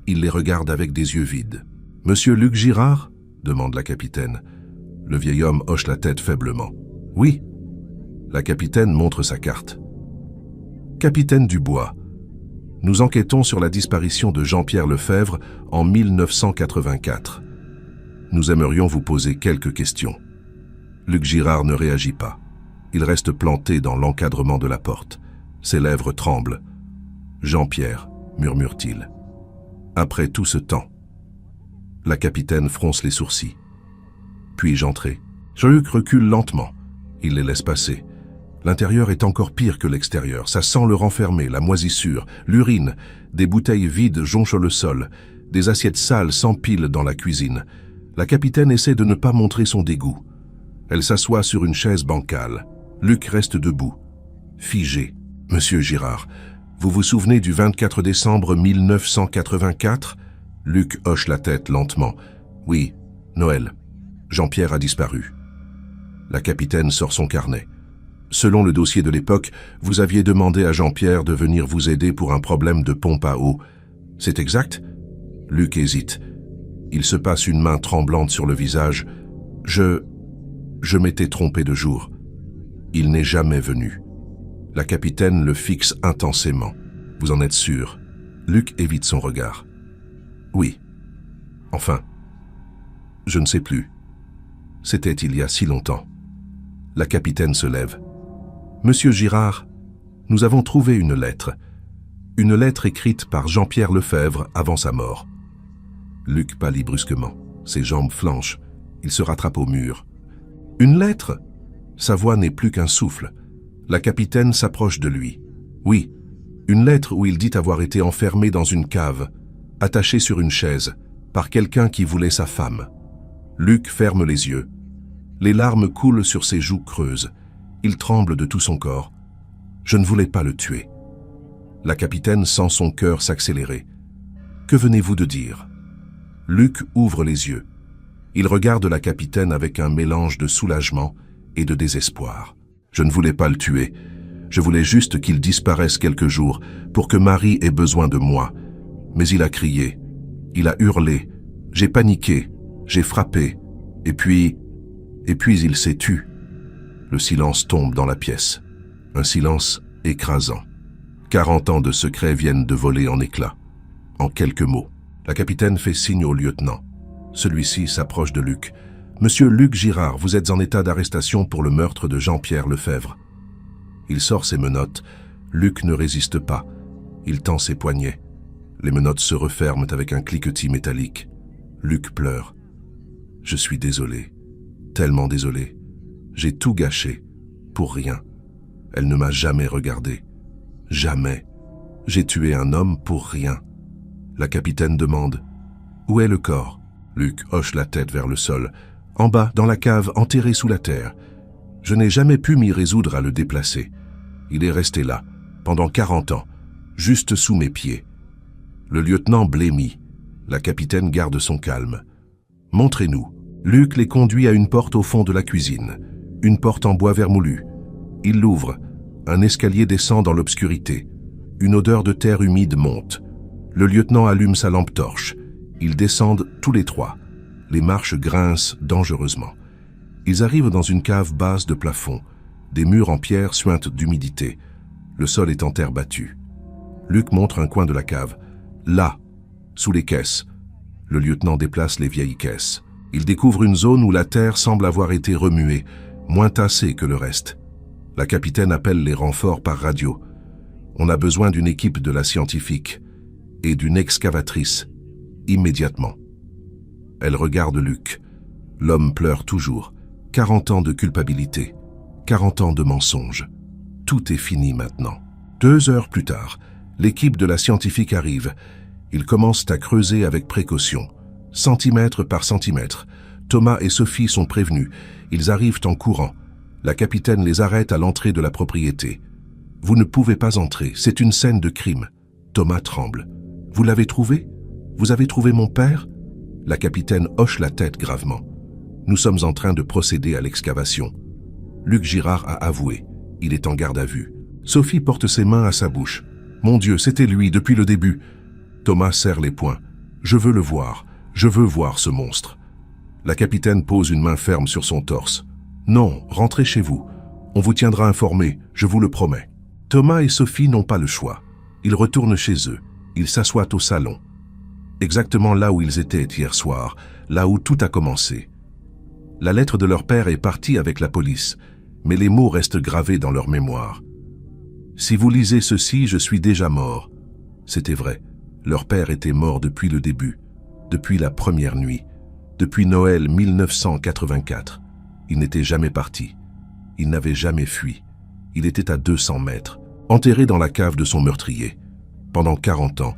Il les regarde avec des yeux vides. « Monsieur Luc Girard ?» demande la capitaine. Le vieil homme hoche la tête faiblement. « Oui, La capitaine montre sa carte. Capitaine Dubois, nous enquêtons sur la disparition de Jean-Pierre Lefebvre en 1984. Nous aimerions vous poser quelques questions. Luc Girard ne réagit pas. Il reste planté dans l'encadrement de la porte. Ses lèvres tremblent. « Jean-Pierre », murmure-t-il. Après tout ce temps. La capitaine fronce les sourcils. Puis-je entrer? Luc recule lentement. Il les laisse passer. L'intérieur est encore pire que l'extérieur. Ça sent le renfermé, la moisissure, l'urine. Des bouteilles vides jonchent le sol. Des assiettes sales s'empilent dans la cuisine. La capitaine essaie de ne pas montrer son dégoût. Elle s'assoit sur une chaise bancale. Luc reste debout, figé. « Monsieur Girard, vous vous souvenez du 24 décembre 1984 ?» Luc hoche la tête lentement. « Oui, Noël. Jean-Pierre a disparu. » La capitaine sort son carnet. « Selon le dossier de l'époque, vous aviez demandé à Jean-Pierre de venir vous aider pour un problème de pompe à eau. C'est exact ?» Luc hésite. Il se passe une main tremblante sur le visage. « Je m'étais trompé de jour. Il n'est jamais venu. » La capitaine le fixe intensément. « Vous en êtes sûr ?» Luc évite son regard. « Oui. Enfin, je ne sais plus. C'était il y a si longtemps. » La capitaine se lève. « Monsieur Girard, nous avons trouvé une lettre. Une lettre écrite par Jean-Pierre Lefebvre avant sa mort. » Luc pâlit brusquement. Ses jambes flanchent. Il se rattrape au mur. « Une lettre ?» Sa voix n'est plus qu'un souffle. La capitaine s'approche de lui. « Oui, une lettre où il dit avoir été enfermé dans une cave, attaché sur une chaise, par quelqu'un qui voulait sa femme. » Luc ferme les yeux. Les larmes coulent sur ses joues creuses. Il tremble de tout son corps. « Je ne voulais pas le tuer. » La capitaine sent son cœur s'accélérer. « Que venez-vous de dire ?» Luc ouvre les yeux. Il regarde la capitaine avec un mélange de soulagement et de désespoir. « Je ne voulais pas le tuer. Je voulais juste qu'il disparaisse quelques jours pour que Marie ait besoin de moi. Mais il a crié. Il a hurlé. J'ai paniqué. J'ai frappé. Et puis il s'est tu. » Le silence tombe dans la pièce. Un silence écrasant. 40 ans de secrets viennent de voler en éclats. En quelques mots, la capitaine fait signe au lieutenant. Celui-ci s'approche de Luc. « Monsieur Luc Girard, vous êtes en état d'arrestation pour le meurtre de Jean-Pierre Lefebvre. » Il sort ses menottes. Luc ne résiste pas. Il tend ses poignets. Les menottes se referment avec un cliquetis métallique. Luc pleure. « Je suis désolé. Tellement désolé. J'ai tout gâché. Pour rien. Elle ne m'a jamais regardé. Jamais. J'ai tué un homme pour rien. » La capitaine demande. « Où est le corps ?» Luc hoche la tête vers le sol. « En bas, dans la cave, enterré sous la terre. Je n'ai jamais pu m'y résoudre à le déplacer. Il est resté là, pendant 40 ans, juste sous mes pieds. » Le lieutenant blêmit. La capitaine garde son calme. « Montrez-nous. » Luc les conduit à une porte au fond de la cuisine. Une porte en bois vermoulu. Il l'ouvre. Un escalier descend dans l'obscurité. Une odeur de terre humide monte. Le lieutenant allume sa lampe torche. Ils descendent tous les trois. Les marches grincent dangereusement. Ils arrivent dans une cave basse de plafond. Des murs en pierre suintent d'humidité. Le sol est en terre battue. Luc montre un coin de la cave. Là, sous les caisses. Le lieutenant déplace les vieilles caisses. Il découvre une zone où la terre semble avoir été remuée, moins tassée que le reste. La capitaine appelle les renforts par radio. On a besoin d'une équipe de la scientifique et d'une excavatrice, immédiatement. Elle regarde Luc. L'homme pleure toujours. 40 ans de culpabilité, 40 ans de mensonges. Tout est fini maintenant. 2 heures plus tard, l'équipe de la scientifique arrive. Ils commencent à creuser avec précaution, centimètre par centimètre. Thomas et Sophie sont prévenus. Ils arrivent en courant. La capitaine les arrête à l'entrée de la propriété. « Vous ne pouvez pas entrer, c'est une scène de crime. » Thomas tremble. « Vous l'avez trouvé? Vous avez trouvé mon père ?» La capitaine hoche la tête gravement. « Nous sommes en train de procéder à l'excavation. » Luc Girard a avoué. Il est en garde à vue. Sophie porte ses mains à sa bouche. « Mon Dieu, c'était lui depuis le début. » Thomas serre les poings. « Je veux le voir. Je veux voir ce monstre. » La capitaine pose une main ferme sur son torse. « Non, rentrez chez vous. On vous tiendra informé, je vous le promets. Thomas et Sophie n'ont pas le choix. Ils retournent chez eux. Ils s'assoient au salon. Exactement là où ils étaient hier soir, là où tout a commencé. La lettre de leur père est partie avec la police, mais les mots restent gravés dans leur mémoire. Si vous lisez ceci, je suis déjà mort. C'était vrai. Leur père était mort depuis le début, depuis la première nuit, depuis Noël 1984. Il n'était jamais parti. Il n'avait jamais fui. Il était à 200 mètres, enterré dans la cave de son meurtrier. Pendant 40 ans,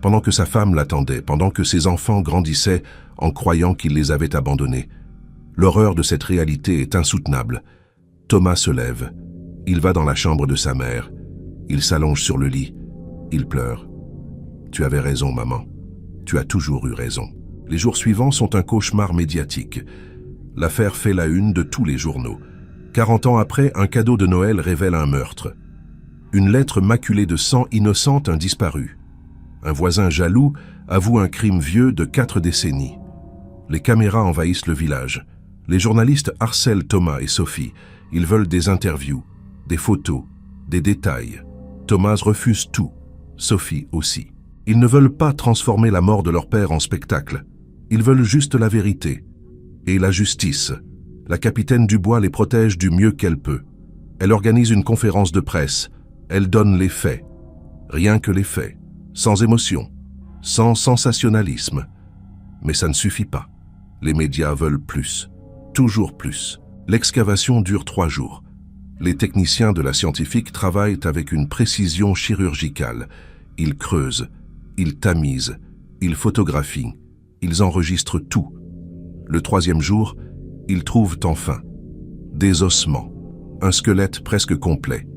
pendant que sa femme l'attendait, pendant que ses enfants grandissaient en croyant qu'il les avait abandonnés. L'horreur de cette réalité est insoutenable. Thomas se lève. Il va dans la chambre de sa mère. Il s'allonge sur le lit. Il pleure. Tu avais raison, maman. Tu as toujours eu raison. Les jours suivants sont un cauchemar médiatique. L'affaire fait la une de tous les journaux. 40 ans après, un cadeau de Noël révèle un meurtre. Une lettre maculée de sang innocente un disparu. Un voisin jaloux avoue un crime vieux de 4 décennies. Les caméras envahissent le village. Les journalistes harcèlent Thomas et Sophie. Ils veulent des interviews, des photos, des détails. Thomas refuse tout, Sophie aussi. Ils ne veulent pas transformer la mort de leur père en spectacle. Ils veulent juste la vérité. Et la justice. La capitaine Dubois les protège du mieux qu'elle peut. Elle organise une conférence de presse. Elle donne les faits. Rien que les faits. Sans émotion. Sans sensationnalisme. Mais ça ne suffit pas. Les médias veulent plus. Toujours plus. L'excavation dure 3 jours. Les techniciens de la scientifique travaillent avec une précision chirurgicale. Ils creusent, ils tamisent, ils photographient, ils enregistrent tout. Le 3e jour, ils trouvent enfin des ossements, un squelette presque complet,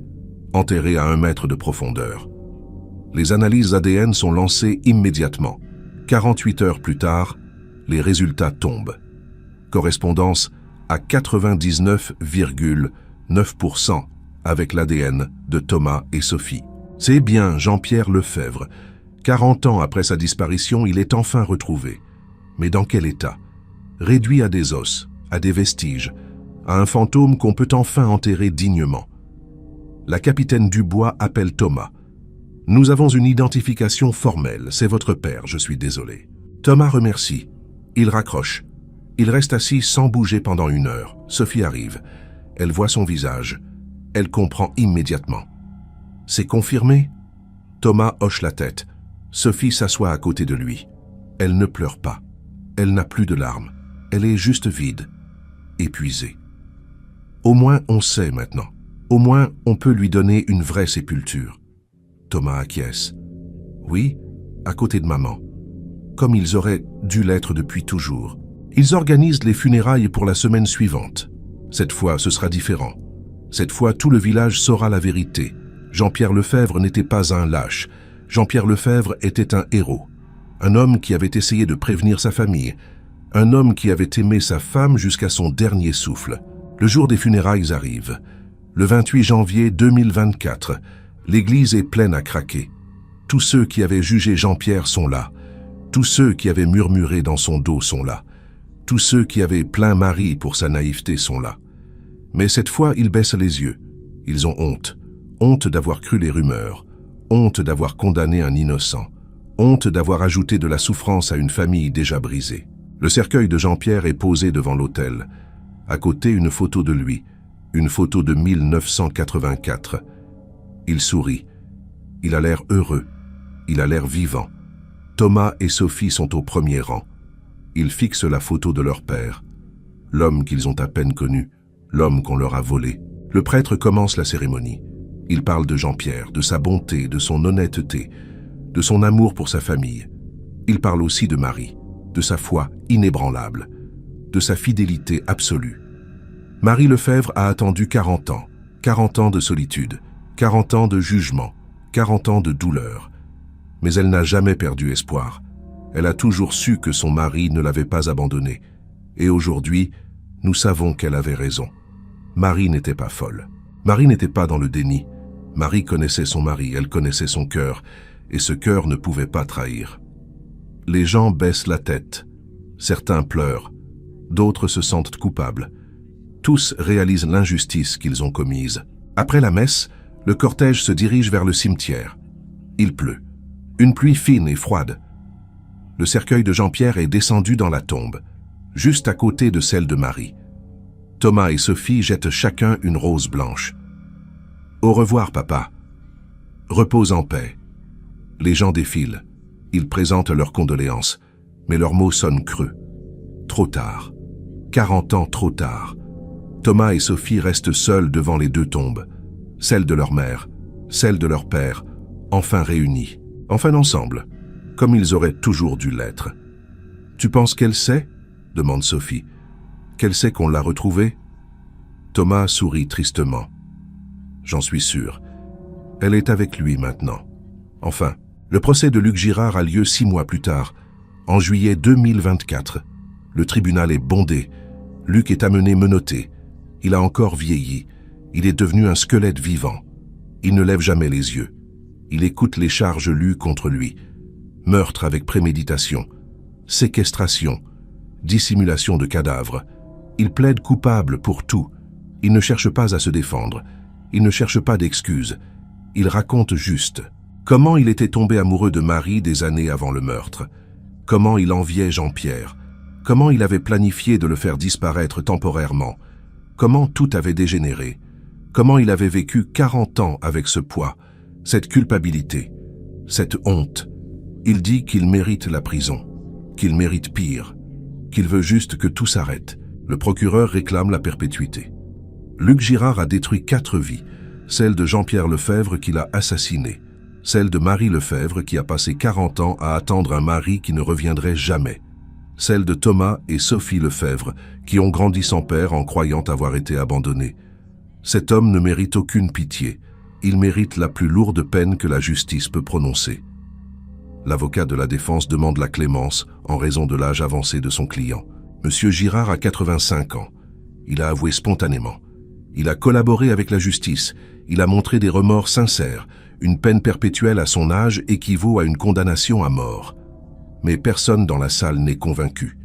enterré à 1 mètre de profondeur. Les analyses ADN sont lancées immédiatement. 48 heures plus tard, les résultats tombent. Correspondance à 99,9% avec l'ADN de Thomas et Sophie. C'est bien Jean-Pierre Lefebvre. 40 ans après sa disparition, il est enfin retrouvé. Mais dans quel état? Réduit à des os, à des vestiges, à un fantôme qu'on peut enfin enterrer dignement. La capitaine Dubois appelle Thomas. « Nous avons une identification formelle, c'est votre père, je suis désolé. » Thomas remercie. Il raccroche. Il reste assis sans bouger pendant 1 heure. Sophie arrive. Elle voit son visage. Elle comprend immédiatement. « C'est confirmé ?» Thomas hoche la tête. Sophie s'assoit à côté de lui. Elle ne pleure pas. Elle n'a plus de larmes. Elle est juste vide, épuisée. Au moins on sait maintenant. Au moins on peut lui donner une vraie sépulture. Thomas acquiesce. Oui, à côté de maman. Comme ils auraient dû l'être depuis toujours. Ils organisent les funérailles pour la semaine suivante. Cette fois, ce sera différent. Cette fois, tout le village saura la vérité. Jean-Pierre Lefebvre n'était pas un lâche. Jean-Pierre Lefebvre était un héros. Un homme qui avait essayé de prévenir sa famille. Un homme qui avait aimé sa femme jusqu'à son dernier souffle. Le jour des funérailles arrive. Le 28 janvier 2024, l'église est pleine à craquer. Tous ceux qui avaient jugé Jean-Pierre sont là. Tous ceux qui avaient murmuré dans son dos sont là. Tous ceux qui avaient plaint Marie pour sa naïveté sont là. Mais cette fois, ils baissent les yeux. Ils ont honte. Honte d'avoir cru les rumeurs. Honte d'avoir condamné un innocent. Honte d'avoir ajouté de la souffrance à une famille déjà brisée. Le cercueil de Jean-Pierre est posé devant l'autel. À côté, une photo de lui. Une photo de 1984. Il sourit. Il a l'air heureux. Il a l'air vivant. Thomas et Sophie sont au premier rang. Ils fixent la photo de leur père. L'homme qu'ils ont à peine connu. L'homme qu'on leur a volé. Le prêtre commence la cérémonie. Il parle de Jean-Pierre, de sa bonté, de son honnêteté, de son amour pour sa famille. Il parle aussi de Marie, de sa foi inébranlable, de sa fidélité absolue. Marie Lefebvre a attendu 40 ans, 40 ans de solitude, 40 ans de jugement, 40 ans de douleur. Mais elle n'a jamais perdu espoir. Elle a toujours su que son mari ne l'avait pas abandonnée. Et aujourd'hui, nous savons qu'elle avait raison. Marie n'était pas folle. Marie n'était pas dans le déni. Marie connaissait son mari, elle connaissait son cœur, et ce cœur ne pouvait pas trahir. Les gens baissent la tête. Certains pleurent. D'autres se sentent coupables. Tous réalisent l'injustice qu'ils ont commise. Après la messe, le cortège se dirige vers le cimetière. Il pleut. Une pluie fine et froide. Le cercueil de Jean-Pierre est descendu dans la tombe, juste à côté de celle de Marie. Thomas et Sophie jettent chacun une rose blanche. « Au revoir, papa. Repose en paix. » Les gens défilent. Ils présentent leurs condoléances, mais leurs mots sonnent creux. Trop tard. 40 ans trop tard. Thomas et Sophie restent seuls devant les deux tombes, celle de leur mère, celle de leur père, enfin réunis, enfin ensemble, comme ils auraient toujours dû l'être. « Tu penses qu'elle sait ?» demande Sophie. « Qu'elle sait qu'on l'a retrouvée ?» Thomas sourit tristement. « J'en suis sûr. Elle est avec lui maintenant. » Enfin, le procès de Luc Girard a lieu 6 mois plus tard, en juillet 2024. Le tribunal est bondé. Luc est amené menotté. Il a encore vieilli. Il est devenu un squelette vivant. Il ne lève jamais les yeux. Il écoute les charges lues contre lui. Meurtre avec préméditation, séquestration, dissimulation de cadavres. Il plaide coupable pour tout. Il ne cherche pas à se défendre. Il ne cherche pas d'excuses. Il raconte juste comment il était tombé amoureux de Marie des années avant le meurtre, comment il enviait Jean-Pierre, comment il avait planifié de le faire disparaître temporairement, comment tout avait dégénéré, comment il avait vécu 40 ans avec ce poids, cette culpabilité, cette honte. Il dit qu'il mérite la prison, qu'il mérite pire, qu'il veut juste que tout s'arrête. Le procureur réclame la perpétuité. Luc Girard a détruit 4 vies, celle de Jean-Pierre Lefebvre qui l'a assassiné, celle de Marie Lefebvre qui a passé 40 ans à attendre un mari qui ne reviendrait jamais, celle de Thomas et Sophie Lefebvre qui ont grandi sans père en croyant avoir été abandonnés. Cet homme ne mérite aucune pitié. Il mérite la plus lourde peine que la justice peut prononcer. L'avocat de la défense demande la clémence en raison de l'âge avancé de son client. Monsieur Girard a 85 ans. Il a avoué spontanément. Il a collaboré avec la justice. Il a montré des remords sincères. Une peine perpétuelle à son âge équivaut à une condamnation à mort. Mais personne dans la salle n'est convaincu.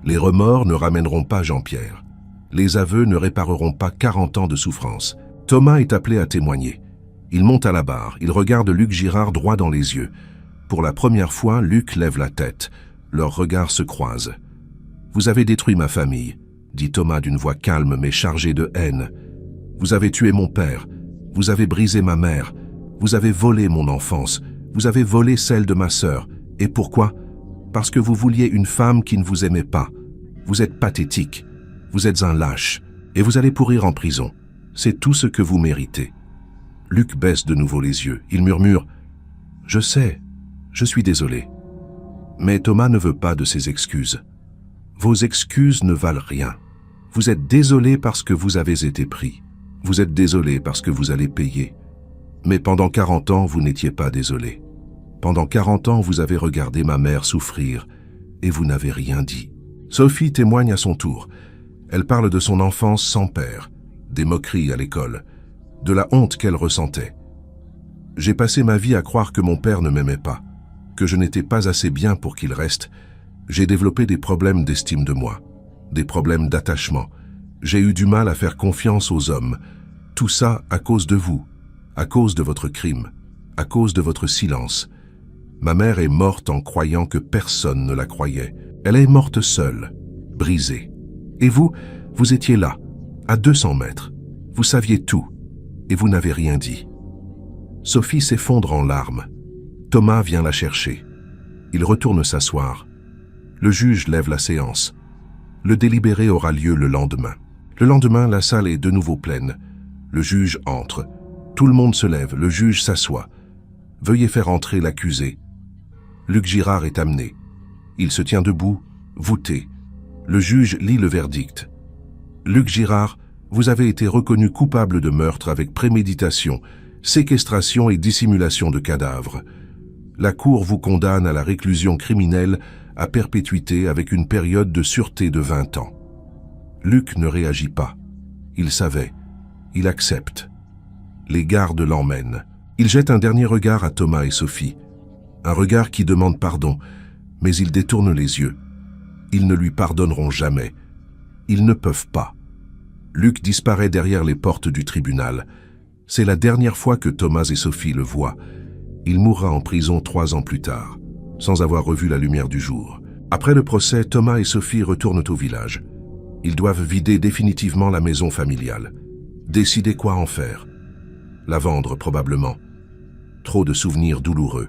Les remords ne ramèneront pas Jean-Pierre. Les aveux ne répareront pas 40 ans de souffrance. Thomas est appelé à témoigner. Il monte à la barre. Il regarde Luc Girard droit dans les yeux. Pour la première fois, Luc lève la tête. Leurs regards se croisent. « Vous avez détruit ma famille », dit Thomas d'une voix calme mais chargée de haine. « Vous avez tué mon père. Vous avez brisé ma mère. Vous avez volé mon enfance. Vous avez volé celle de ma sœur. Et pourquoi? Parce que vous vouliez une femme qui ne vous aimait pas. Vous êtes pathétique. Vous êtes un lâche. Et vous allez pourrir en prison. C'est tout ce que vous méritez. » Luc baisse de nouveau les yeux. Il murmure « Je sais, je suis désolé. » Mais Thomas ne veut pas de ses excuses. Vos excuses ne valent rien. Vous êtes désolé parce que vous avez été pris. Vous êtes désolé parce que vous allez payer. Mais pendant 40 ans, vous n'étiez pas désolé. Pendant 40 ans, vous avez regardé ma mère souffrir et vous n'avez rien dit. Sophie témoigne à son tour. Elle parle de son enfance sans père, des moqueries à l'école, de la honte qu'elle ressentait. « J'ai passé ma vie à croire que mon père ne m'aimait pas, que je n'étais pas assez bien pour qu'il reste. J'ai développé des problèmes d'estime de moi, des problèmes d'attachement. J'ai eu du mal à faire confiance aux hommes. Tout ça à cause de vous, à cause de votre crime, à cause de votre silence. Ma mère est morte en croyant que personne ne la croyait. Elle est morte seule, brisée. Et vous, vous étiez là, à 200 mètres. Vous saviez tout, et vous n'avez rien dit. » Sophie s'effondre en larmes. Thomas vient la chercher. Il retourne s'asseoir. Le juge lève la séance. Le délibéré aura lieu le lendemain. Le lendemain, la salle est de nouveau pleine. Le juge entre. Tout le monde se lève, le juge s'assoit. « Veuillez faire entrer l'accusé. » Luc Girard est amené. Il se tient debout, voûté. Le juge lit le verdict. « Luc Girard, vous avez été reconnu coupable de meurtre avec préméditation, séquestration et dissimulation de cadavres. La Cour vous condamne à la réclusion criminelle à perpétuité avec une période de sûreté de 20 ans. » Luc ne réagit pas. Il savait. Il accepte. Les gardes l'emmènent. Il jette un dernier regard à Thomas et Sophie. Un regard qui demande pardon, mais ils détournent les yeux. Ils ne lui pardonneront jamais. Ils ne peuvent pas. Luc disparaît derrière les portes du tribunal. C'est la dernière fois que Thomas et Sophie le voient. Il mourra en prison 3 ans plus tard, sans avoir revu la lumière du jour. Après le procès, Thomas et Sophie retournent au village. Ils doivent vider définitivement la maison familiale. Décider quoi en faire. La vendre probablement. Trop de souvenirs douloureux.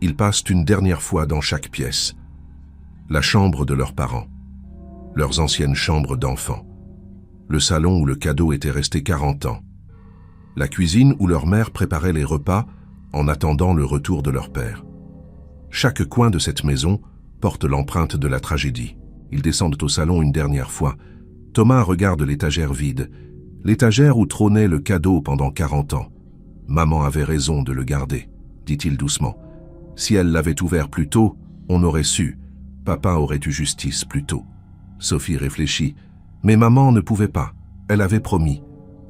Ils passent une dernière fois dans chaque pièce. La chambre de leurs parents. Leurs anciennes chambres d'enfants. Le salon où le cadeau était resté 40 ans. La cuisine où leur mère préparait les repas en attendant le retour de leur père. Chaque coin de cette maison porte l'empreinte de la tragédie. Ils descendent au salon une dernière fois. Thomas regarde l'étagère vide. L'étagère où trônait le cadeau pendant 40 ans. Maman avait raison de le garder, dit-il doucement. Si elle l'avait ouvert plus tôt, on aurait su. Papa aurait eu justice plus tôt. Sophie réfléchit. Mais maman ne pouvait pas. Elle avait promis.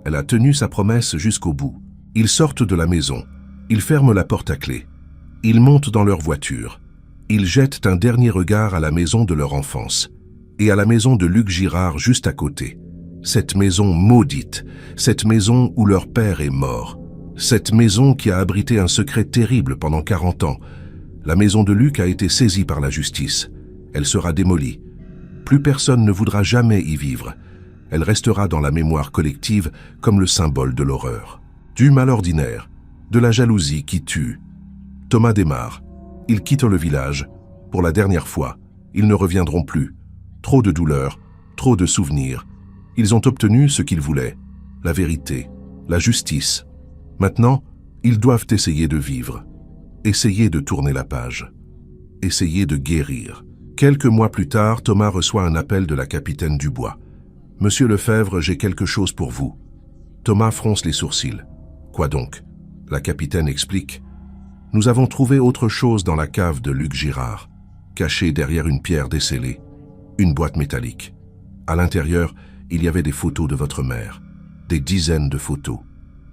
Elle a tenu sa promesse jusqu'au bout. Ils sortent de la maison. Ils ferment la porte à clé. Ils montent dans leur voiture. Ils jettent un dernier regard à la maison de leur enfance et à la maison de Luc Girard juste à côté. Cette maison maudite, cette maison où leur père est mort, cette maison qui a abrité un secret terrible pendant 40 ans. La maison de Luc a été saisie par la justice. Elle sera démolie. Plus personne ne voudra jamais y vivre. Elle restera dans la mémoire collective comme le symbole de l'horreur. Du mal ordinaire, de la jalousie qui tue. Thomas démarre. Ils quittent le village. Pour la dernière fois, ils ne reviendront plus. Trop de douleurs, trop de souvenirs. Ils ont obtenu ce qu'ils voulaient. La vérité, la justice. Maintenant, ils doivent essayer de vivre. Essayer de tourner la page. Essayer de guérir. Quelques mois plus tard, Thomas reçoit un appel de la capitaine Dubois. « Monsieur Lefebvre, j'ai quelque chose pour vous. » Thomas fronce les sourcils. « Quoi donc ?» La capitaine explique. « Nous avons trouvé autre chose dans la cave de Luc Girard, cachée derrière une pierre descellée, une boîte métallique. À l'intérieur, il y avait des photos de votre mère, des dizaines de photos,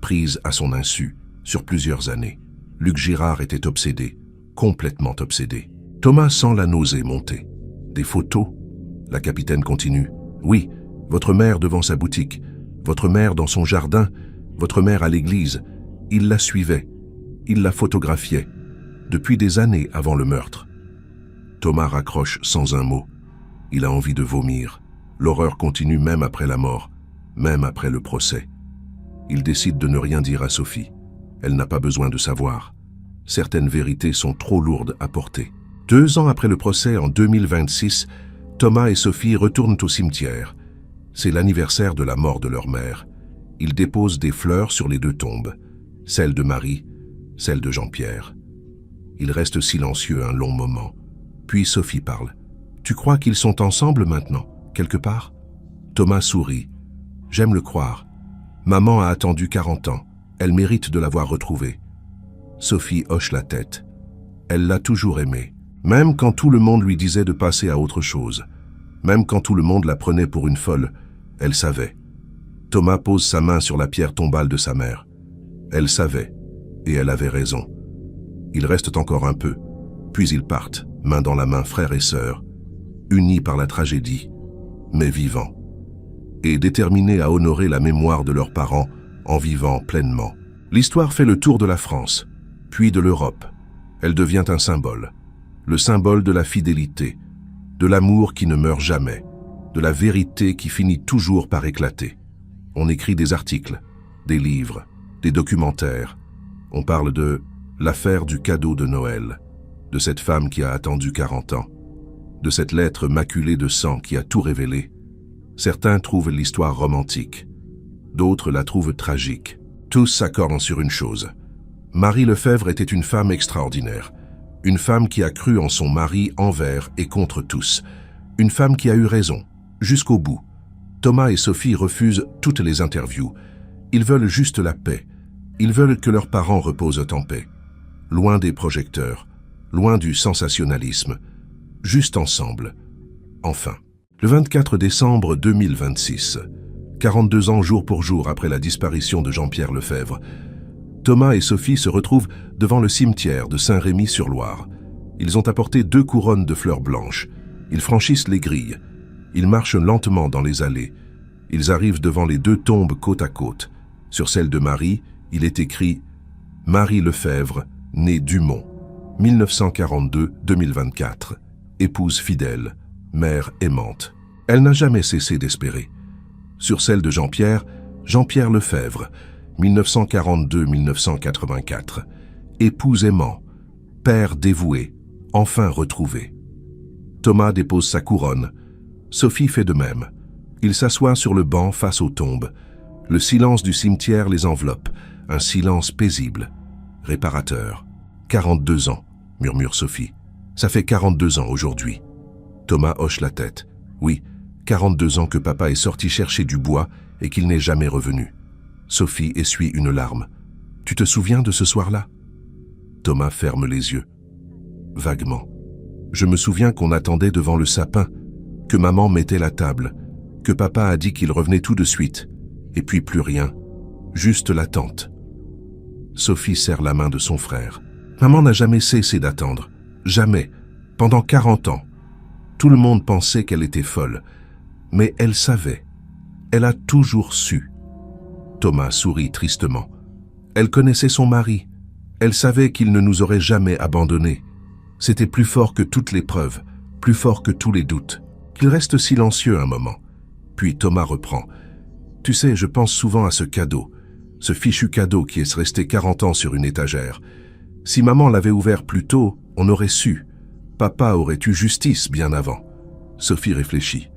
prises à son insu, sur plusieurs années. Luc Girard était obsédé, complètement obsédé. Thomas sent la nausée monter. Des photos? La capitaine continue. Oui, votre mère devant sa boutique, votre mère dans son jardin, votre mère à l'église. Il la suivait, il la photographiait, depuis des années avant le meurtre. Thomas raccroche sans un mot. Il a envie de vomir. L'horreur continue même après la mort, même après le procès. Il décide de ne rien dire à Sophie. Elle n'a pas besoin de savoir. Certaines vérités sont trop lourdes à porter. 2 ans après le procès, en 2026, Thomas et Sophie retournent au cimetière. C'est l'anniversaire de la mort de leur mère. Ils déposent des fleurs sur les 2 tombes, celle de Marie, celle de Jean-Pierre. Ils restent silencieux un long moment. Puis Sophie parle. « Tu crois qu'ils sont ensemble maintenant, quelque part ?» Thomas sourit. « J'aime le croire. Maman a attendu 40 ans. Elle mérite de l'avoir retrouvée. » Sophie hoche la tête. Elle l'a toujours aimé. Même quand tout le monde lui disait de passer à autre chose, même quand tout le monde la prenait pour une folle, elle savait. Thomas pose sa main sur la pierre tombale de sa mère. Elle savait, et elle avait raison. Ils restent encore un peu, puis ils partent, main dans la main, frères et sœurs, unis par la tragédie, mais vivants, et déterminés à honorer la mémoire de leurs parents en vivant pleinement. L'histoire fait le tour de la France, puis de l'Europe. Elle devient un symbole. Le symbole de la fidélité, de l'amour qui ne meurt jamais, de la vérité qui finit toujours par éclater. On écrit des articles, des livres, des documentaires. On parle de l'affaire du cadeau de Noël, de cette femme qui a attendu 40 ans, de cette lettre maculée de sang qui a tout révélé. Certains trouvent l'histoire romantique, d'autres la trouvent tragique. Tous s'accordent sur une chose. Marie Lefebvre était une femme extraordinaire. Une femme qui a cru en son mari envers et contre tous. Une femme qui a eu raison, jusqu'au bout. Thomas et Sophie refusent toutes les interviews. Ils veulent juste la paix. Ils veulent que leurs parents reposent en paix. Loin des projecteurs, loin du sensationnalisme. Juste ensemble. Enfin. Le 24 décembre 2026, 42 ans jour pour jour après la disparition de Jean-Pierre Lefebvre, Thomas et Sophie se retrouvent devant le cimetière de Saint-Rémy-sur-Loire. Ils ont apporté 2 couronnes de fleurs blanches. Ils franchissent les grilles. Ils marchent lentement dans les allées. Ils arrivent devant les deux tombes côte à côte. Sur celle de Marie, il est écrit « Marie Lefebvre, née Dumont, 1942-2024, épouse fidèle, mère aimante. » Elle n'a jamais cessé d'espérer. Sur celle de Jean-Pierre, Jean-Pierre Lefebvre, 1942-1984, épouse aimant, père dévoué, enfin retrouvé. Thomas dépose sa couronne. Sophie fait de même. Ils s'assoient sur le banc face aux tombes. Le silence du cimetière les enveloppe, un silence paisible, réparateur. 42 ans, murmure Sophie. Ça fait 42 ans aujourd'hui. Thomas hoche la tête. Oui, 42 ans que papa est sorti chercher du bois et qu'il n'est jamais revenu. Sophie essuie une larme. Tu te souviens de ce soir-là? Thomas ferme les yeux. Vaguement. Je me souviens qu'on attendait devant le sapin, que maman mettait la table, que papa a dit qu'il revenait tout de suite, et puis plus rien, juste l'attente. Sophie serre la main de son frère. Maman n'a jamais cessé d'attendre, jamais, pendant 40 ans. Tout le monde pensait qu'elle était folle, mais elle savait. Elle a toujours su. Thomas sourit tristement. Elle connaissait son mari. Elle savait qu'il ne nous aurait jamais abandonnés. C'était plus fort que toutes les preuves, plus fort que tous les doutes. Qu'il reste silencieux un moment. Puis Thomas reprend. Tu sais, je pense souvent à ce cadeau, ce fichu cadeau qui est resté 40 ans sur une étagère. Si maman l'avait ouvert plus tôt, on aurait su. Papa aurait eu justice bien avant. Sophie réfléchit.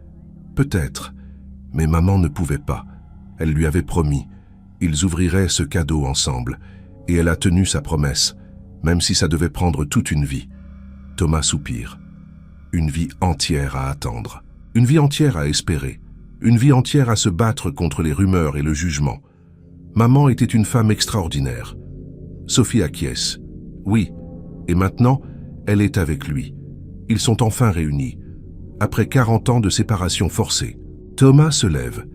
Peut-être, mais maman ne pouvait pas. Elle lui avait promis. Ils ouvriraient ce cadeau ensemble, et elle a tenu sa promesse, même si ça devait prendre toute une vie. Thomas soupire. Une vie entière à attendre. Une vie entière à espérer. Une vie entière à se battre contre les rumeurs et le jugement. Maman était une femme extraordinaire. Sophie acquiesce. Oui, et maintenant, elle est avec lui. Ils sont enfin réunis, après 40 ans de séparation forcée. Thomas se lève.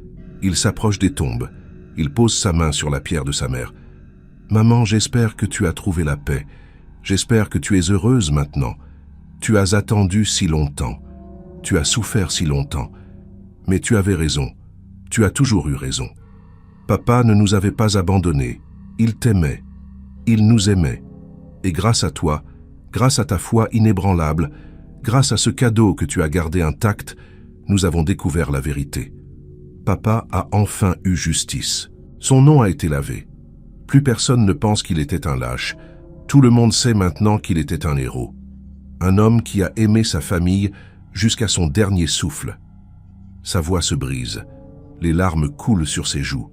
Il s'approche des tombes. Il pose sa main sur la pierre de sa mère. « Maman, j'espère que tu as trouvé la paix. J'espère que tu es heureuse maintenant. Tu as attendu si longtemps. Tu as souffert si longtemps. Mais tu avais raison. Tu as toujours eu raison. Papa ne nous avait pas abandonnés. Il t'aimait. Il nous aimait. Et grâce à toi, grâce à ta foi inébranlable, grâce à ce cadeau que tu as gardé intact, nous avons découvert la vérité. Papa a enfin eu justice. Son nom a été lavé. Plus personne ne pense qu'il était un lâche. Tout le monde sait maintenant qu'il était un héros. Un homme qui a aimé sa famille jusqu'à son dernier souffle. Sa voix se brise. Les larmes coulent sur ses joues.